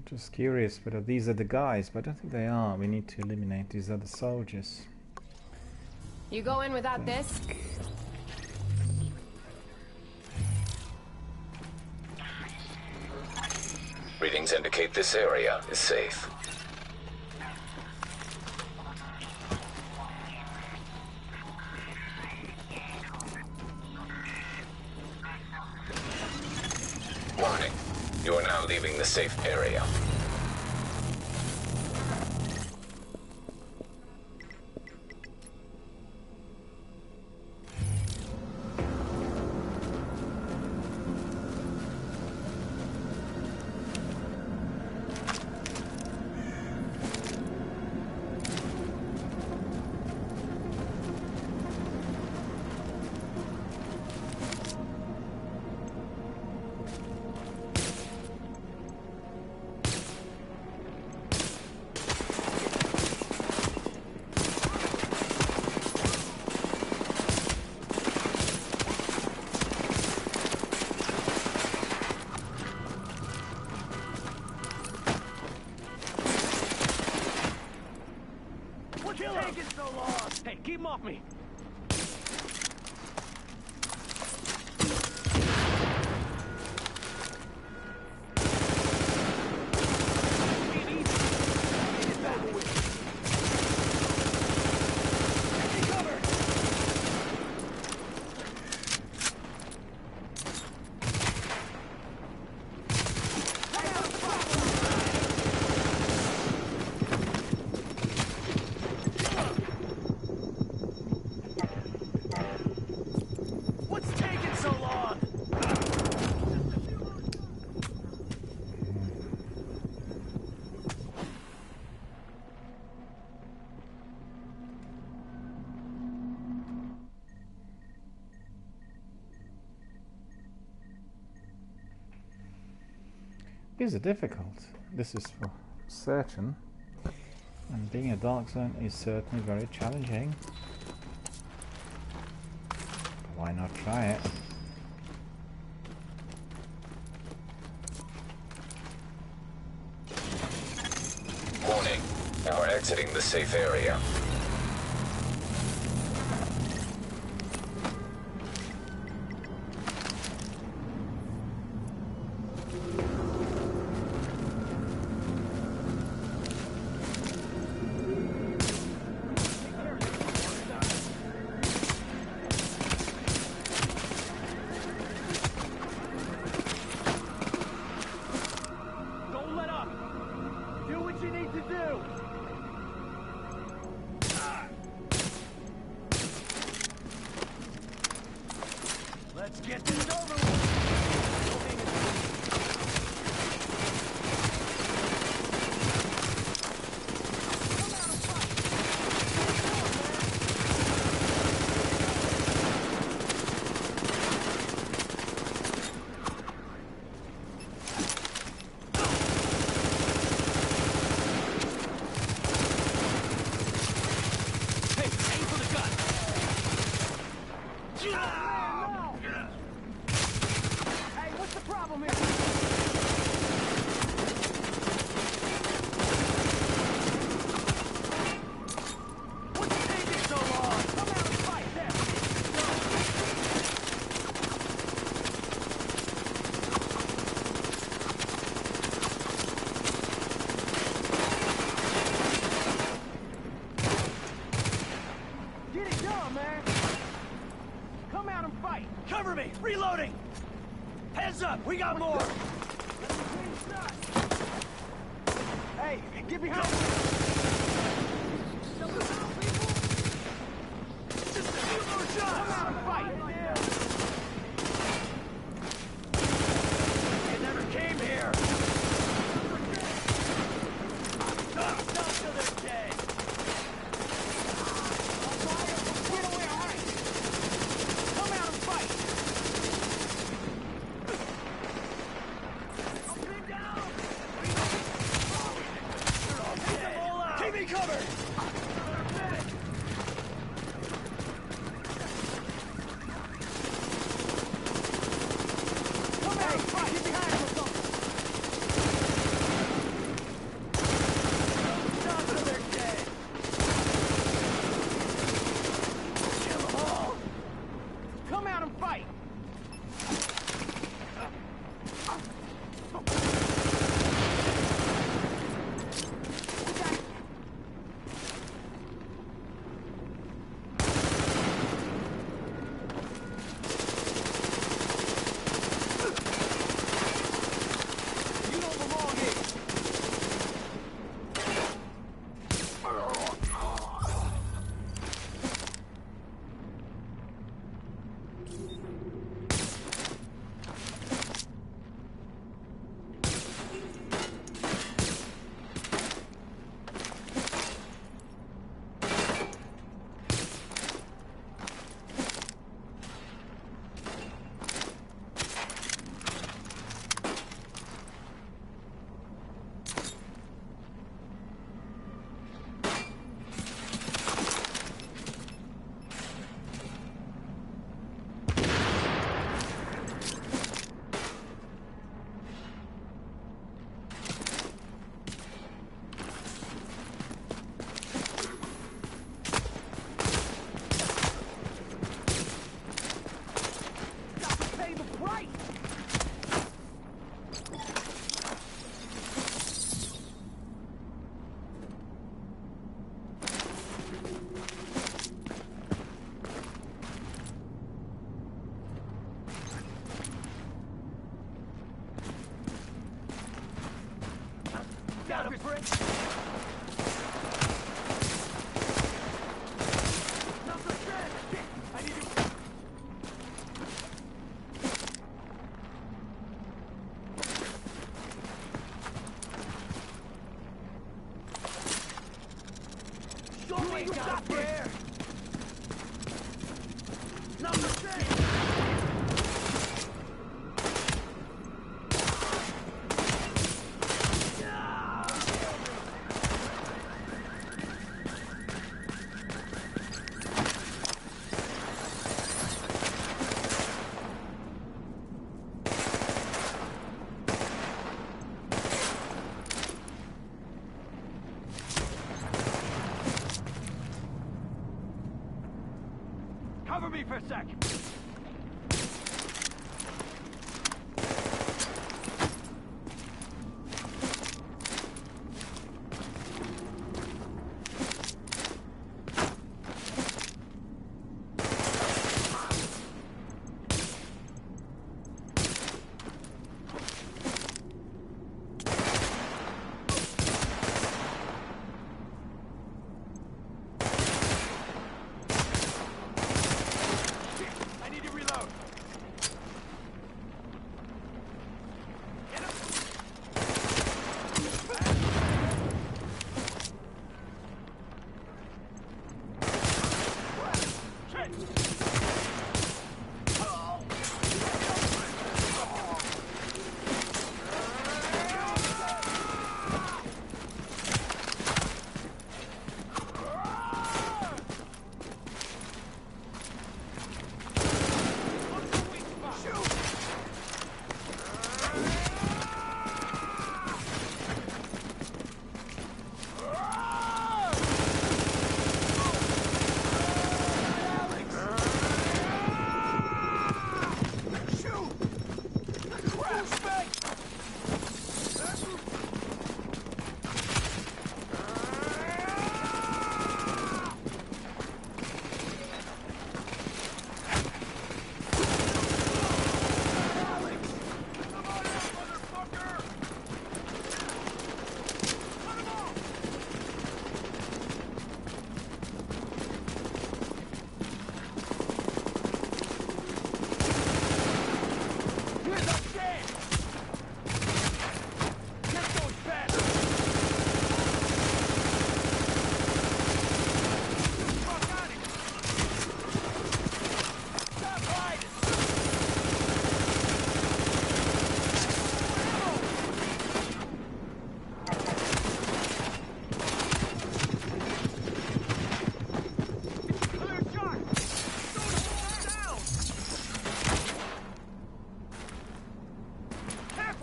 Just curious whether these are the guys, but I don't think they are. We need to eliminate these other soldiers. You go in without this? Readings indicate this area is safe. Warning. You are now leaving the safe area. taking so long? Hey, keep him off me. These are difficult. This is for certain. And being a dark zone is certainly very challenging. But why not try it? Warning. You are exiting the safe area. Let's get this over with. Cover me! Reloading! Heads up! We got more! Hey, get behind me! Just a few more shots! Come out and fight! You never came here! Not till they're dead! Get away, all right! Come out and fight! Keep me covered! Come out and fight! Get behind him or something! Not till they're dead! Kill them all! Come out and fight! over it. Not so bad. Shit, I need to... Show me you got there. Number 6. Cover me for a sec. I need to reload. Get him. Shit.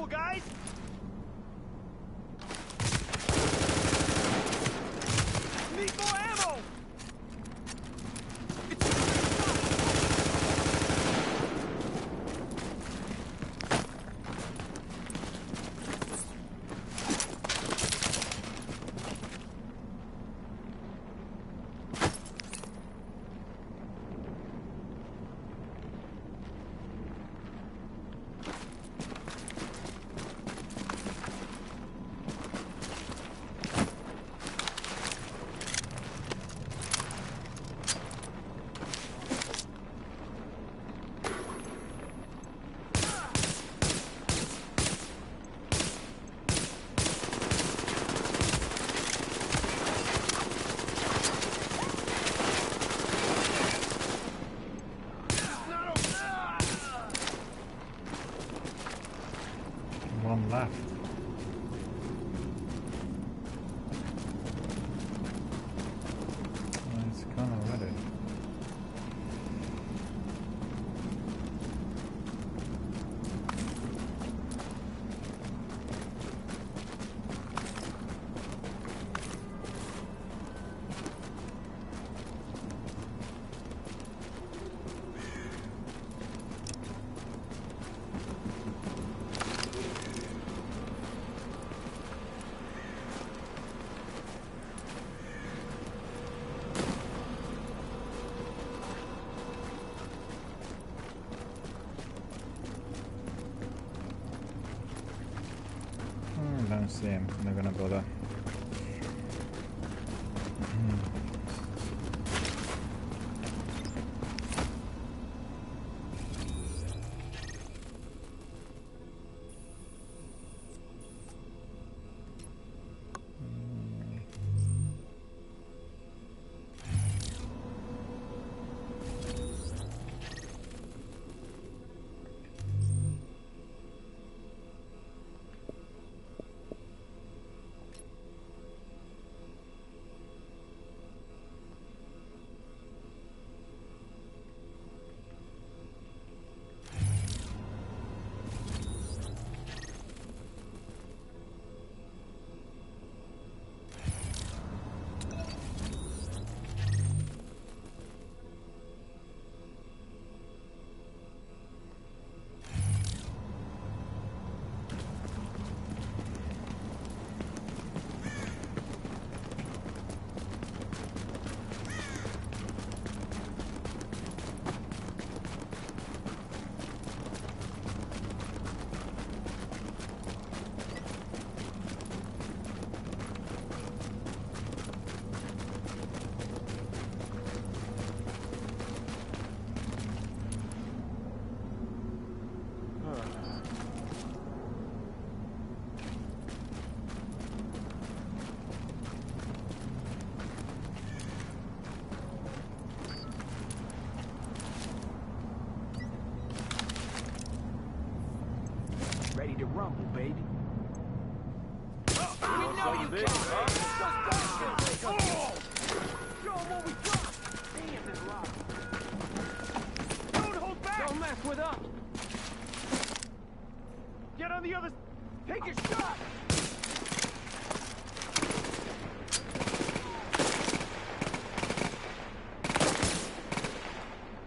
Guys! Need more ammo! One left. Well, it's kind of ready. Don't see him. I'm not gonna bother. rumble, baby. We know you can. Show 'em what we got. Damn, there's a lot. Don't hold back. Don't mess with us. Get on the other. Take a shot.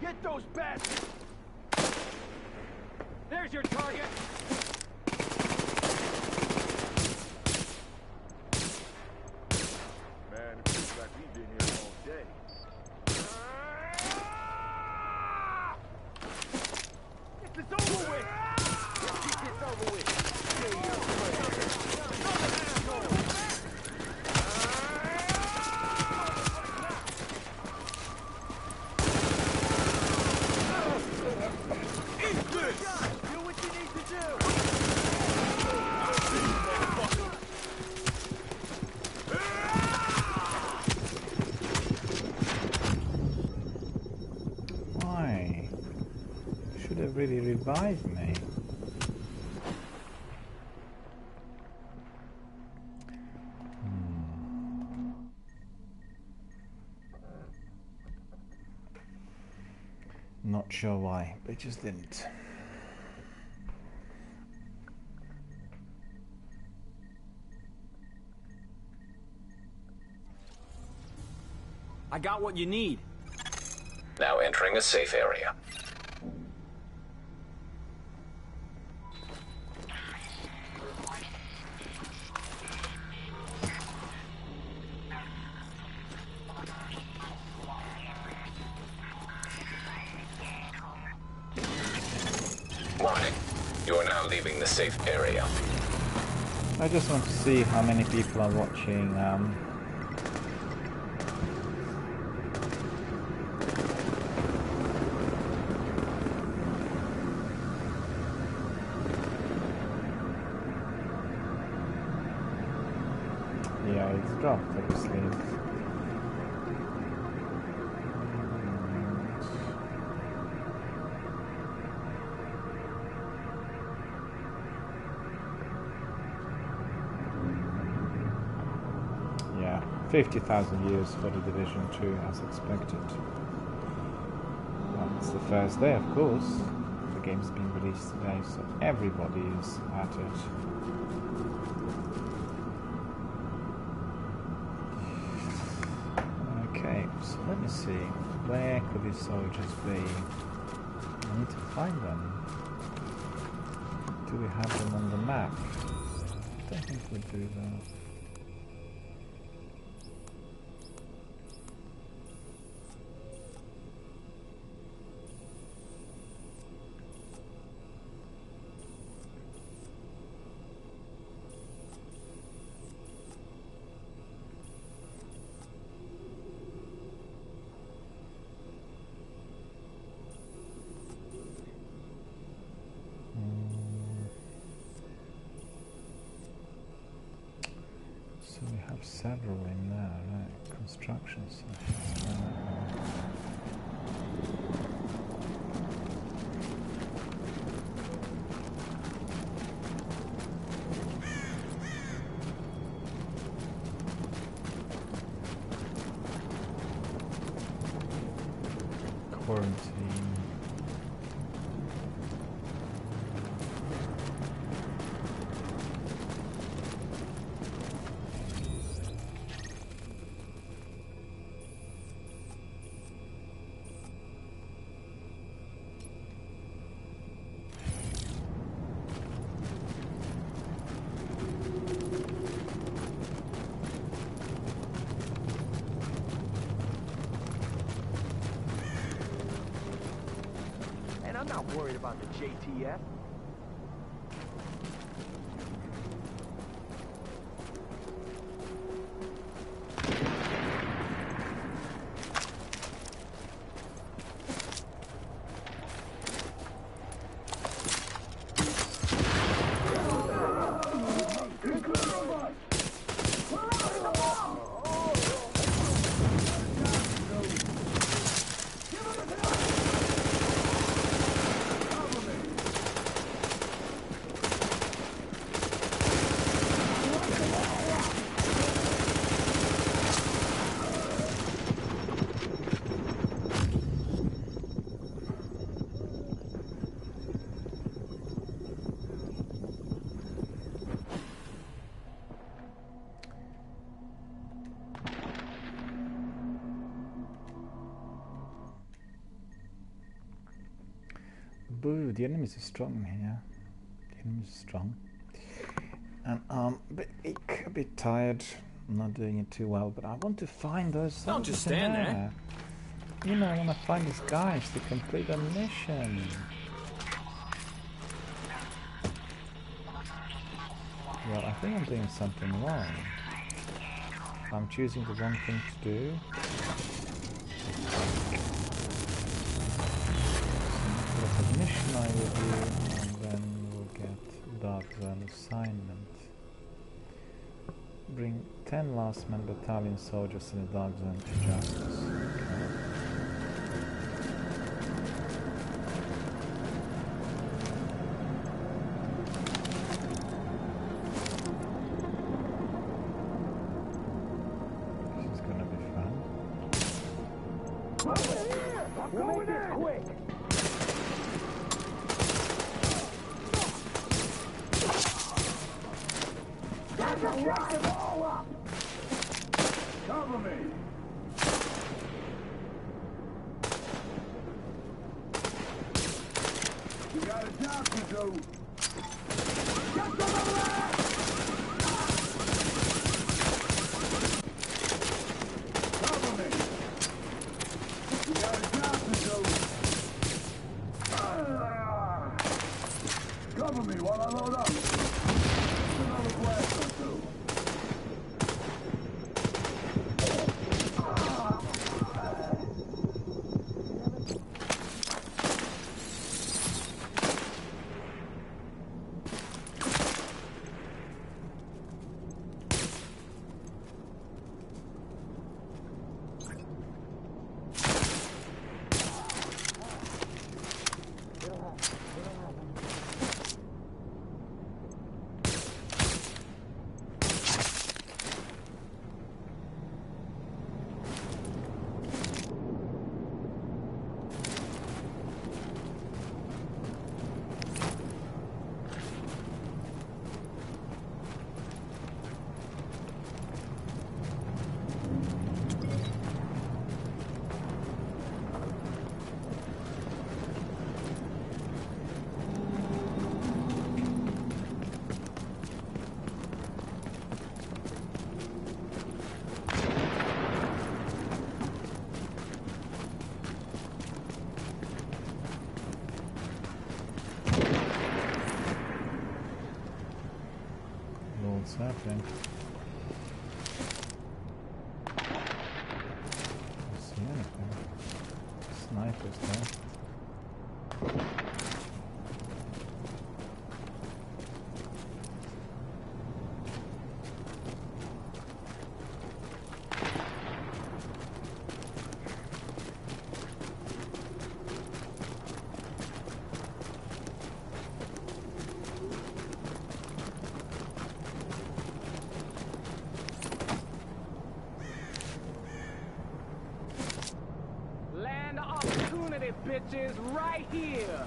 Get those bastards. There's your target. Man, it feels like we've been here all day. Get this over with. Let's get this over with. Say your Eat this! do what you need to do. Why? Should have really revived me. Not sure why, but it just didn't. I got what you need. Now entering a safe area. Warning. You are now leaving the safe area. I just want to see how many people are watching. Yeah, it's dropped, obviously. Yeah, 50,000 views for the Division 2 as expected. Well, it's the first day, of course. The game's been released today, so everybody is at it. Okay, so let me see. Where could these soldiers be? I need to find them. Do we have them on the map? I don't think we do that. So we have several in there, right? Construction sites. Quarantine. And I'm not worried about the JTF. Boo, the enemies are strong here. The enemies are strong. And I'm a bit weak, a bit tired. I'm not doing it too well, but I want to find those soldiers. Don't just stand in there. You know, I want to find these guys to complete a mission. Well, I think I'm doing something wrong. I'm choosing the wrong thing to do. Get a mission I will do, and then we'll get Dark Zone assignment. Bring 10 last man battalion soldiers in the Dark Zone to justice. Okay. Cover me! You got a job to do! Get to the left! Cover me! You got a job to do! Cover me while I load up! Another blast or two! What's happening? Don't see anything. Snipers there. Bitches, right here!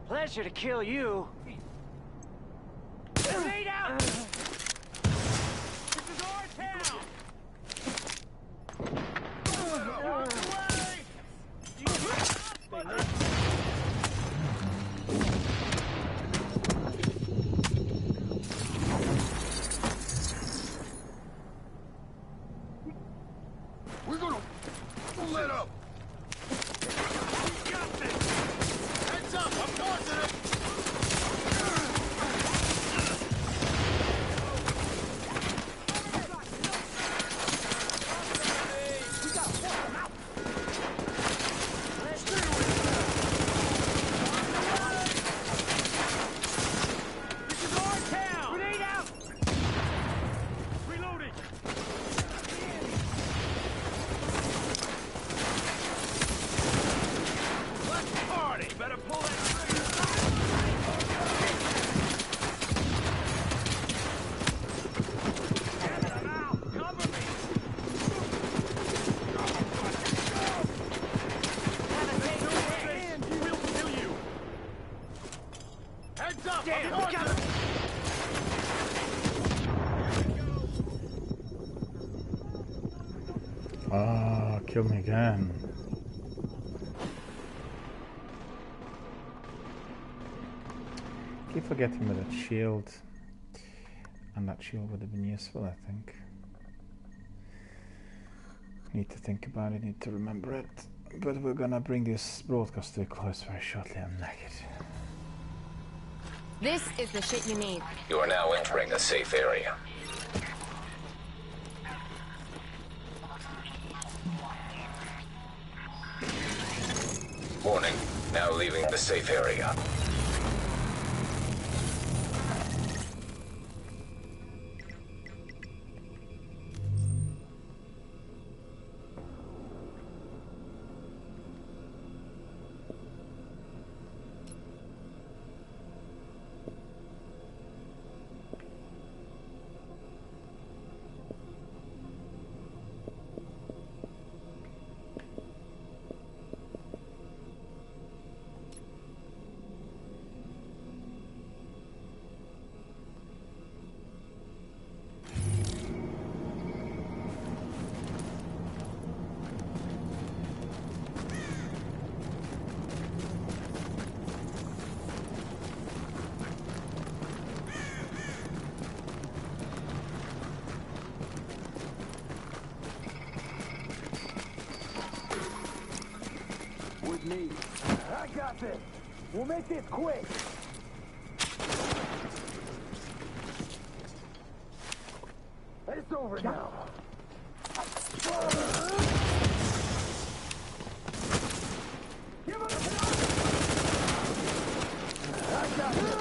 Pleasure to kill you. Grenade out! This is our town! We're gonna let up. We got this. Heads up, I'm positive. Kill me again. Keep forgetting about that shield. And that shield would have been useful, I think. Need to think about it, need to remember it. But we're gonna bring this broadcast to a close very shortly. I'm naked. This is the shit you need. You are now entering a safe area. Warning, now leaving the safe area. Me. I got this. We'll make this quick. It's over now. Give it a shot. I got this.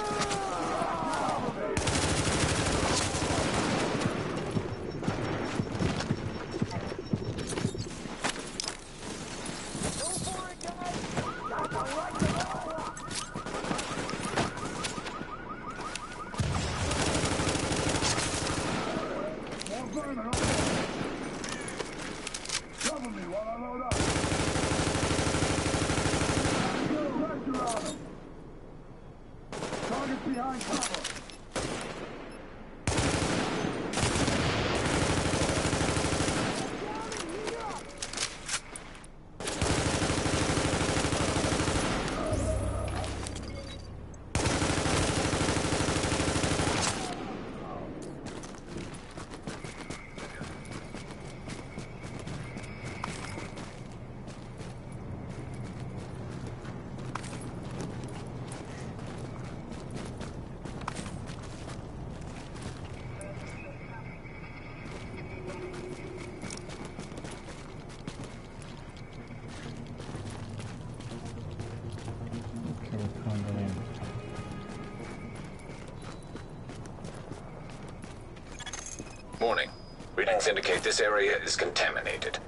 Warning. Readings indicate this area is contaminated.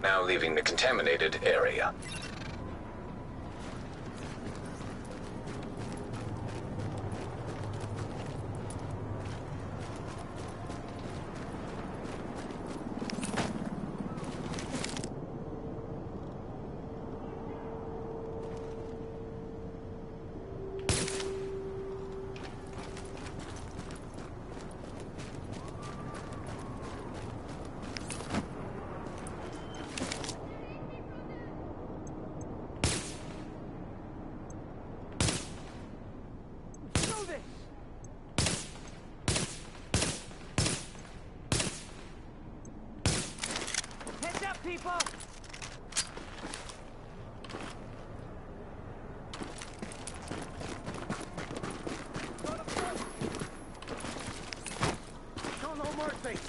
Now leaving the contaminated area. People! Show no mercy!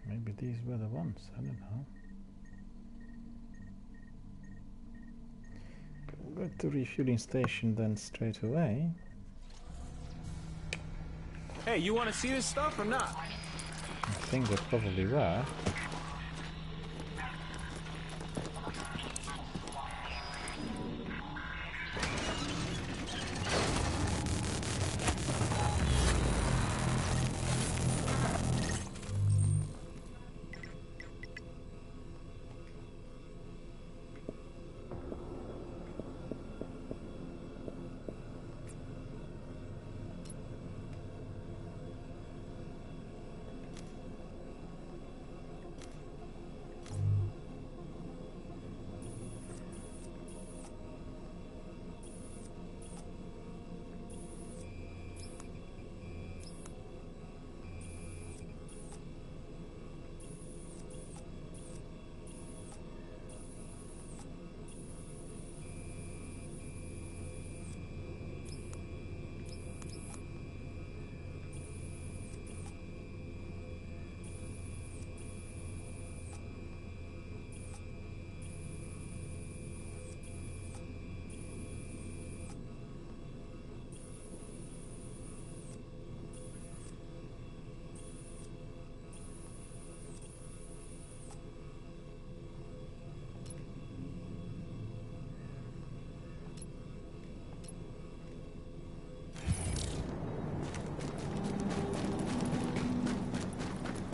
Maybe these were the ones, I don't know. We'll go to refueling station then straight away. Hey, you want to see this stuff or not? I think they probably were.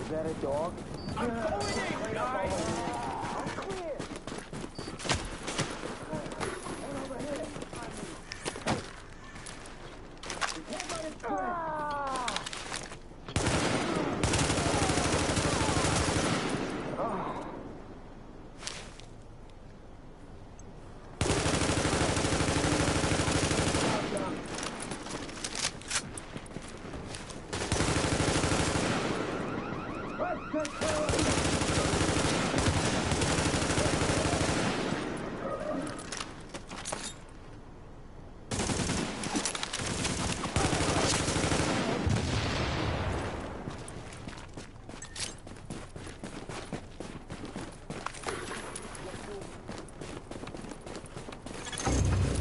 Is that a dog? I'm going in, guys! I'm clear! Over here!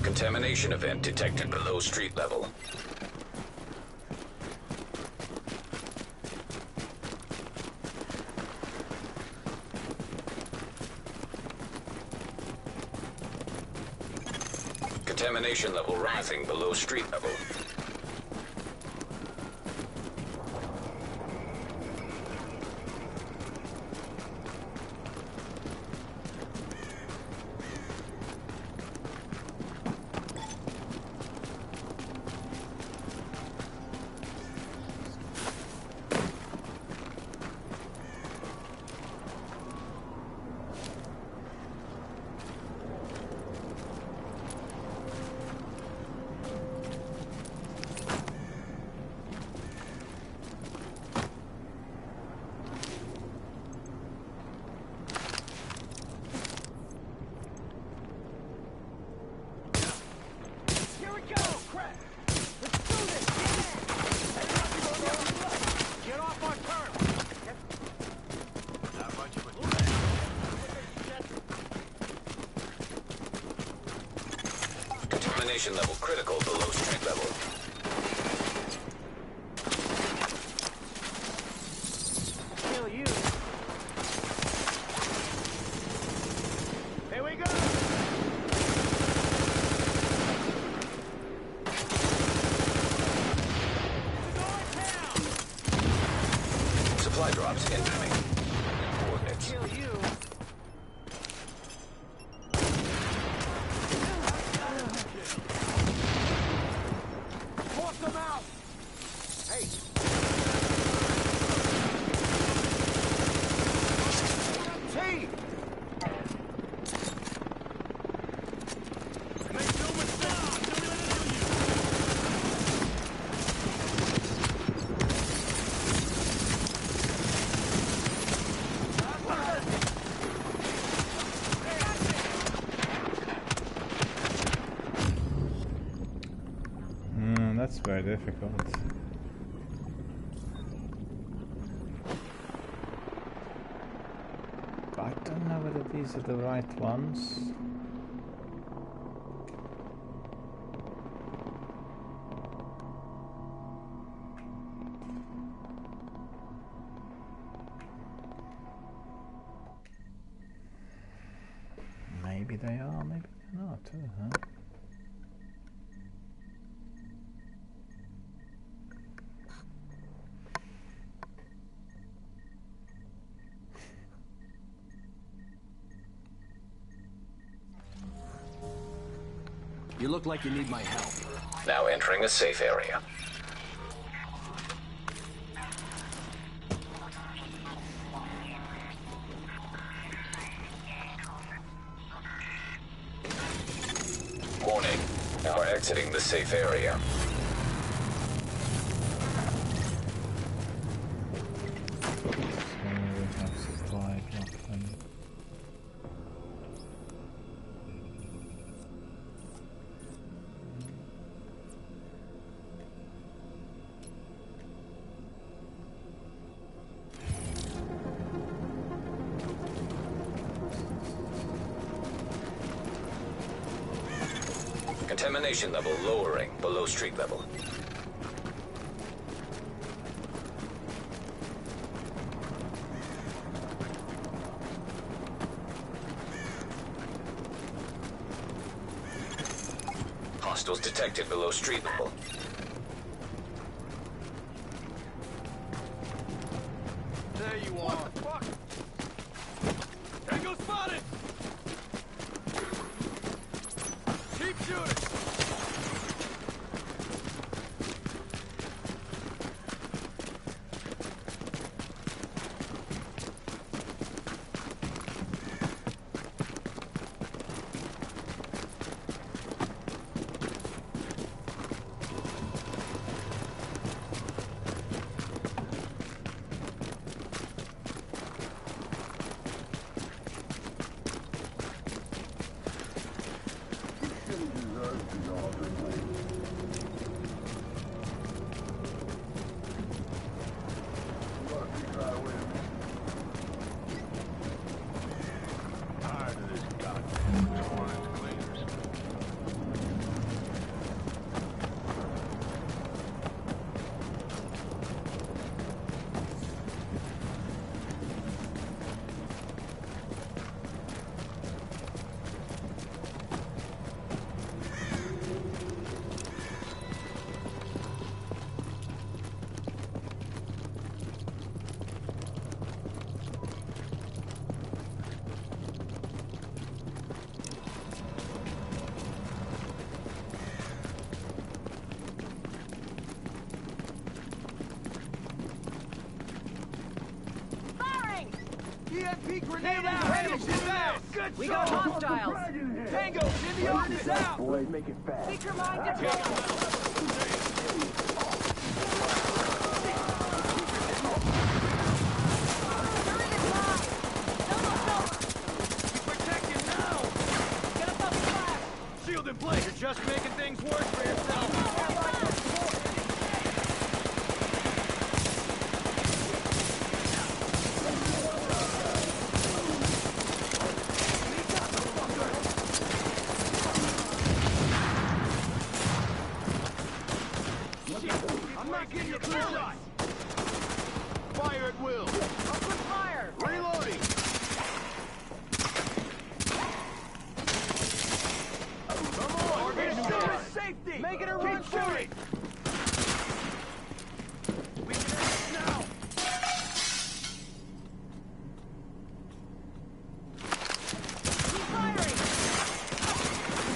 Contamination event detected below street level. Contamination level rising below street level. Contamination level critical below street level. Kill you. Here we go. Supply drops incoming. Coordinates. Kill you. Force them out. Hey. Team. Make no mistake. that's very difficult. But I don't know whether these are the right ones. Maybe they are, maybe they're not, huh? You look like you need my help. Now entering a safe area. Warning. Now exiting the safe area. So we have supply drop them. Contamination level lowering below street level. Hostiles detected below street level. There you are. What the fuck? Tango spotted! Keep shooting! EMP grenade out! Finish him out! Good We got hostiles. Tango, in the office out! Boys, make it fast. Speaker minded. Protect him now! Get up on the fire. Shield in place! You're just making things worse for yourself! I'm not getting a clear shot! Fire at will! Open fire. Reloading! Come on! Target safety! Making a run for it! We can end this now! Keep firing.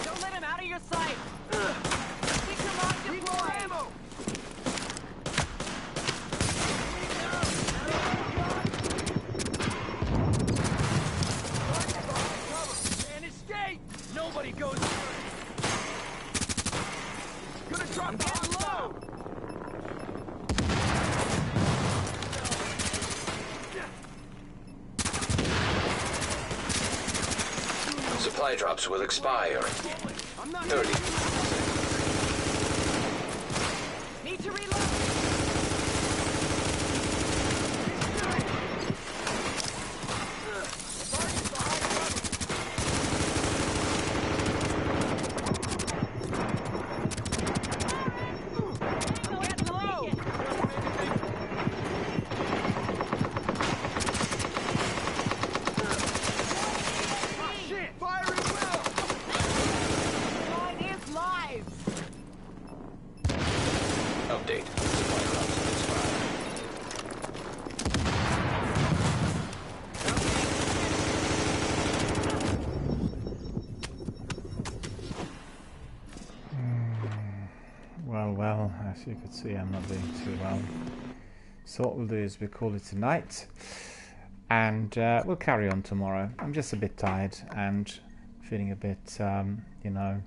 Don't let him out of your sight. Speaker mod Need more deployed. ammo! And escape! Nobody goes first! Gonna drop down low! Supply drops will expire. I'm not 30. to reload. Update. Supply drops expired. Well, as you can see, I'm not doing too well. So what we'll do is we'll call it a night, and we'll carry on tomorrow. I'm just a bit tired and feeling a bit, you know,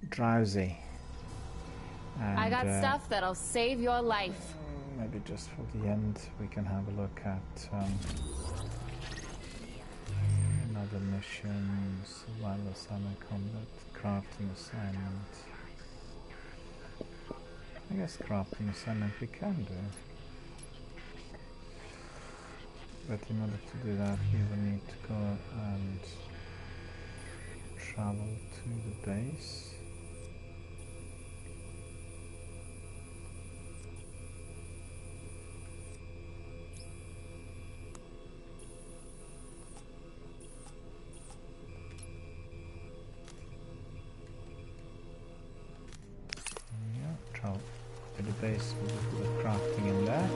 drowsy. And, I got stuff that'll save your life. maybe just for the end we can have a look at another mission, survival assignment, combat, crafting assignment. I guess crafting assignment we can do, but in order to do that we will need to go and travel to the base. Travel to the base with the crafting in there.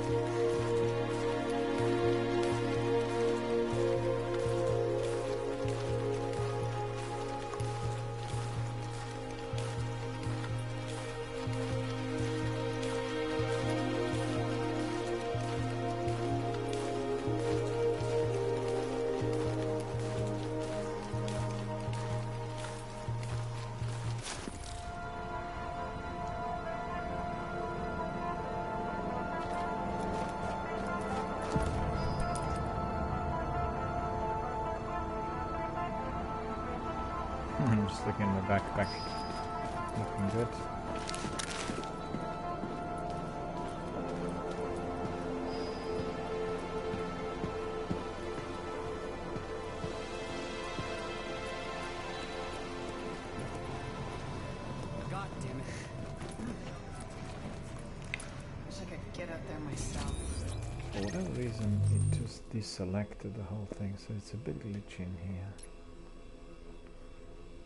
I'm just looking in the backpack. Looking good. God damn it. Wish I could get up there myself. For whatever reason, it just deselected the whole thing, so it's a bit glitchy in here.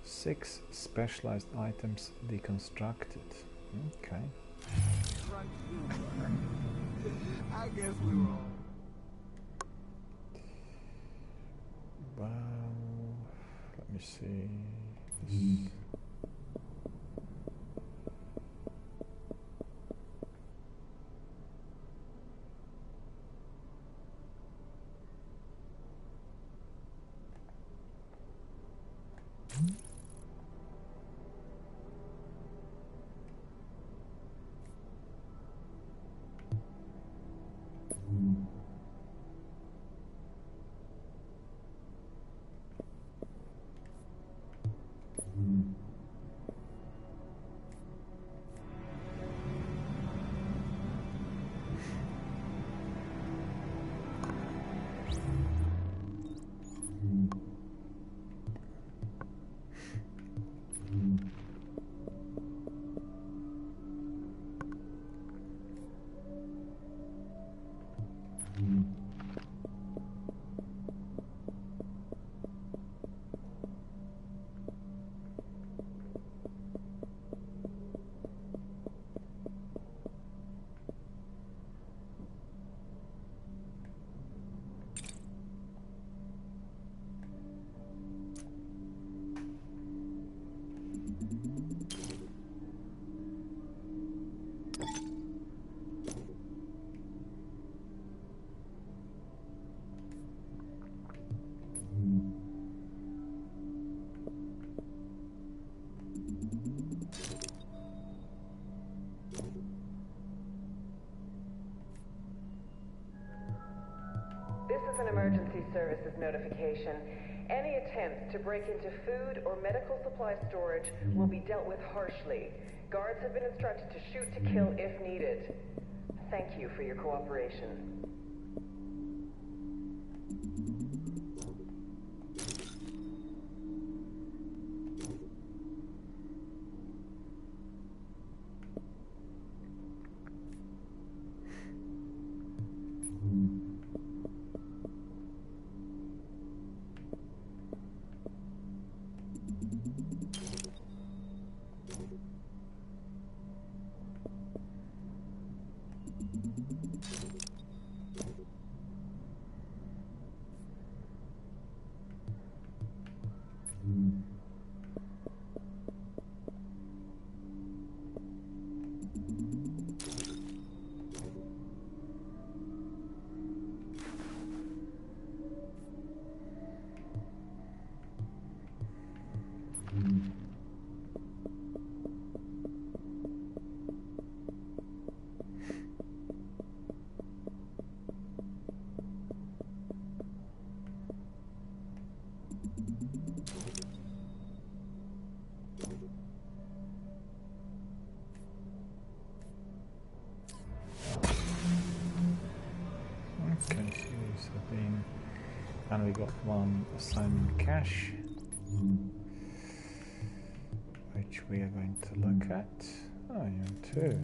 6 specialized items deconstructed. Okay. I guess we were all. Well, let me see. This. This is an emergency services notification. Any attempt to break into food or medical supply storage will be dealt with harshly. Guards have been instructed to shoot to kill if needed. Thank you for your cooperation. And we got one assignment cache, which we are going to look at. Oh, you're two.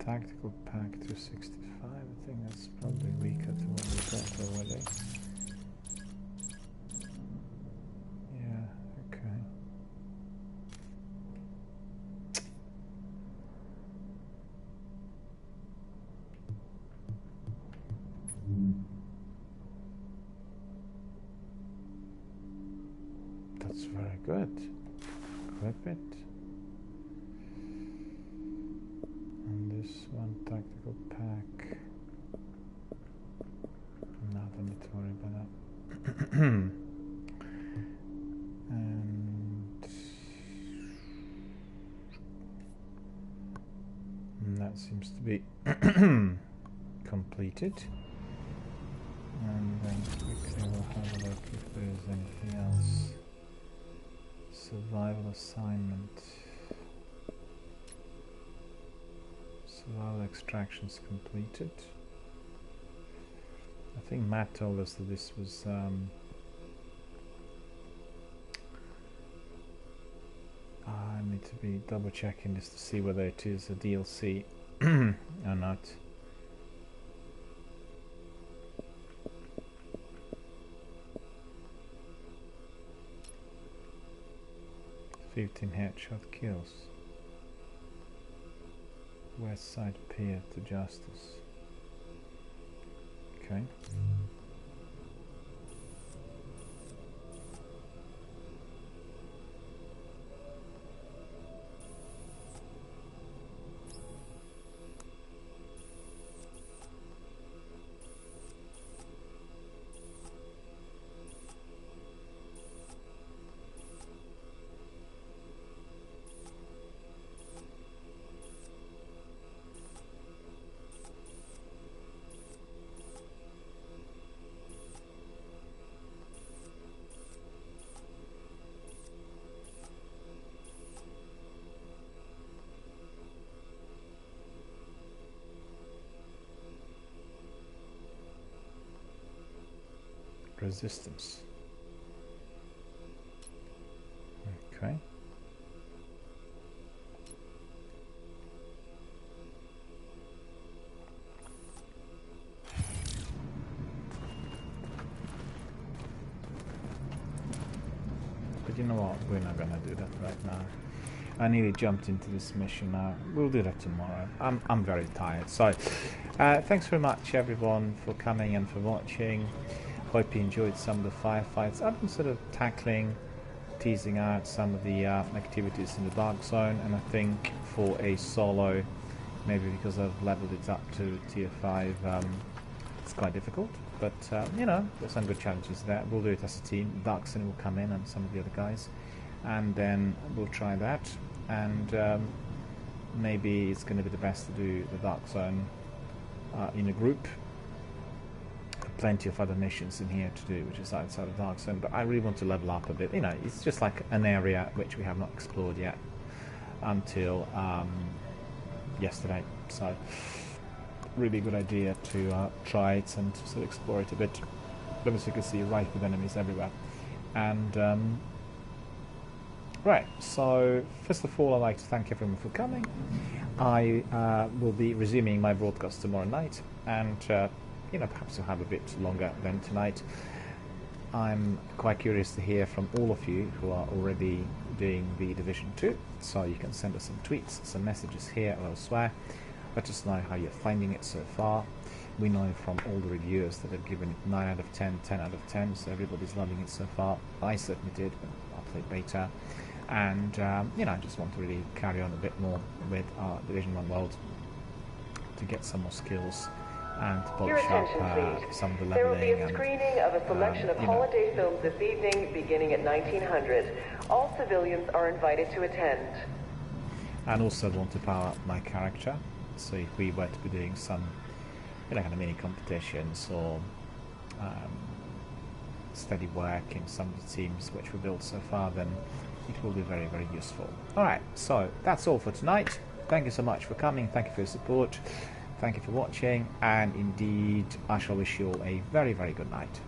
Tactical pack 265. I think that's probably weaker to what we got already. Yeah, okay. That's very good. Equip it. And this one tactical pack. No, I don't need to worry about that. And that seems to be completed. And then quickly we'll have a look if there's anything else. Survival assignment. Survival extractions completed. I think Matt told us that this was I need to be double checking this to see whether it is a DLC or not. 15 headshot kills. West Side Pier to Justice. Okay. Resistance. Okay. But you know what? We're not gonna do that right now. I nearly jumped into this mission now. We'll do that tomorrow. I'm very tired. So thanks very much everyone for coming and for watching. Hope you enjoyed some of the firefights. I've been sort of teasing out some of the activities in the dark zone, and I think for a solo, maybe because I've leveled it up to tier 5, it's quite difficult. But you know, there's some good challenges there. We'll do it as a team. Darkson will come in and some of the other guys, and then we'll try that. And maybe it's going to be the best to do the dark zone in a group. plenty of other missions in here to do, which is outside of Dark Zone, but I really want to level up a bit. You know, it's just like an area which we have not explored yet until yesterday, so really good idea to try it and to sort of explore it a bit. But as you can see, rife with enemies everywhere. And right, so first of all, I'd like to thank everyone for coming. I will be resuming my broadcast tomorrow night, and you know, perhaps we'll have a bit longer than tonight. I'm quite curious to hear from all of you who are already doing the Division 2, so you can send us some tweets, some messages here or elsewhere. Let us know how you're finding it so far. We know from all the reviewers that have given it 9 out of 10, 10 out of 10, so everybody's loving it so far. I certainly did when I played beta. And you know, I just want to really carry on a bit more with our Division 1 world to get some more skills and to polish up some of the leveling. There will be a screening of a selection of holiday films this evening, beginning at 1900. All civilians are invited to attend. And also want to power up my character. So if we were to be doing some, you know, kind of mini competitions or steady work in some of the teams which we built so far, then it will be very, very useful. Alright, so that's all for tonight. Thank you so much for coming. Thank you for your support. Thank you for watching. And indeed, I shall wish you all a very, very good night.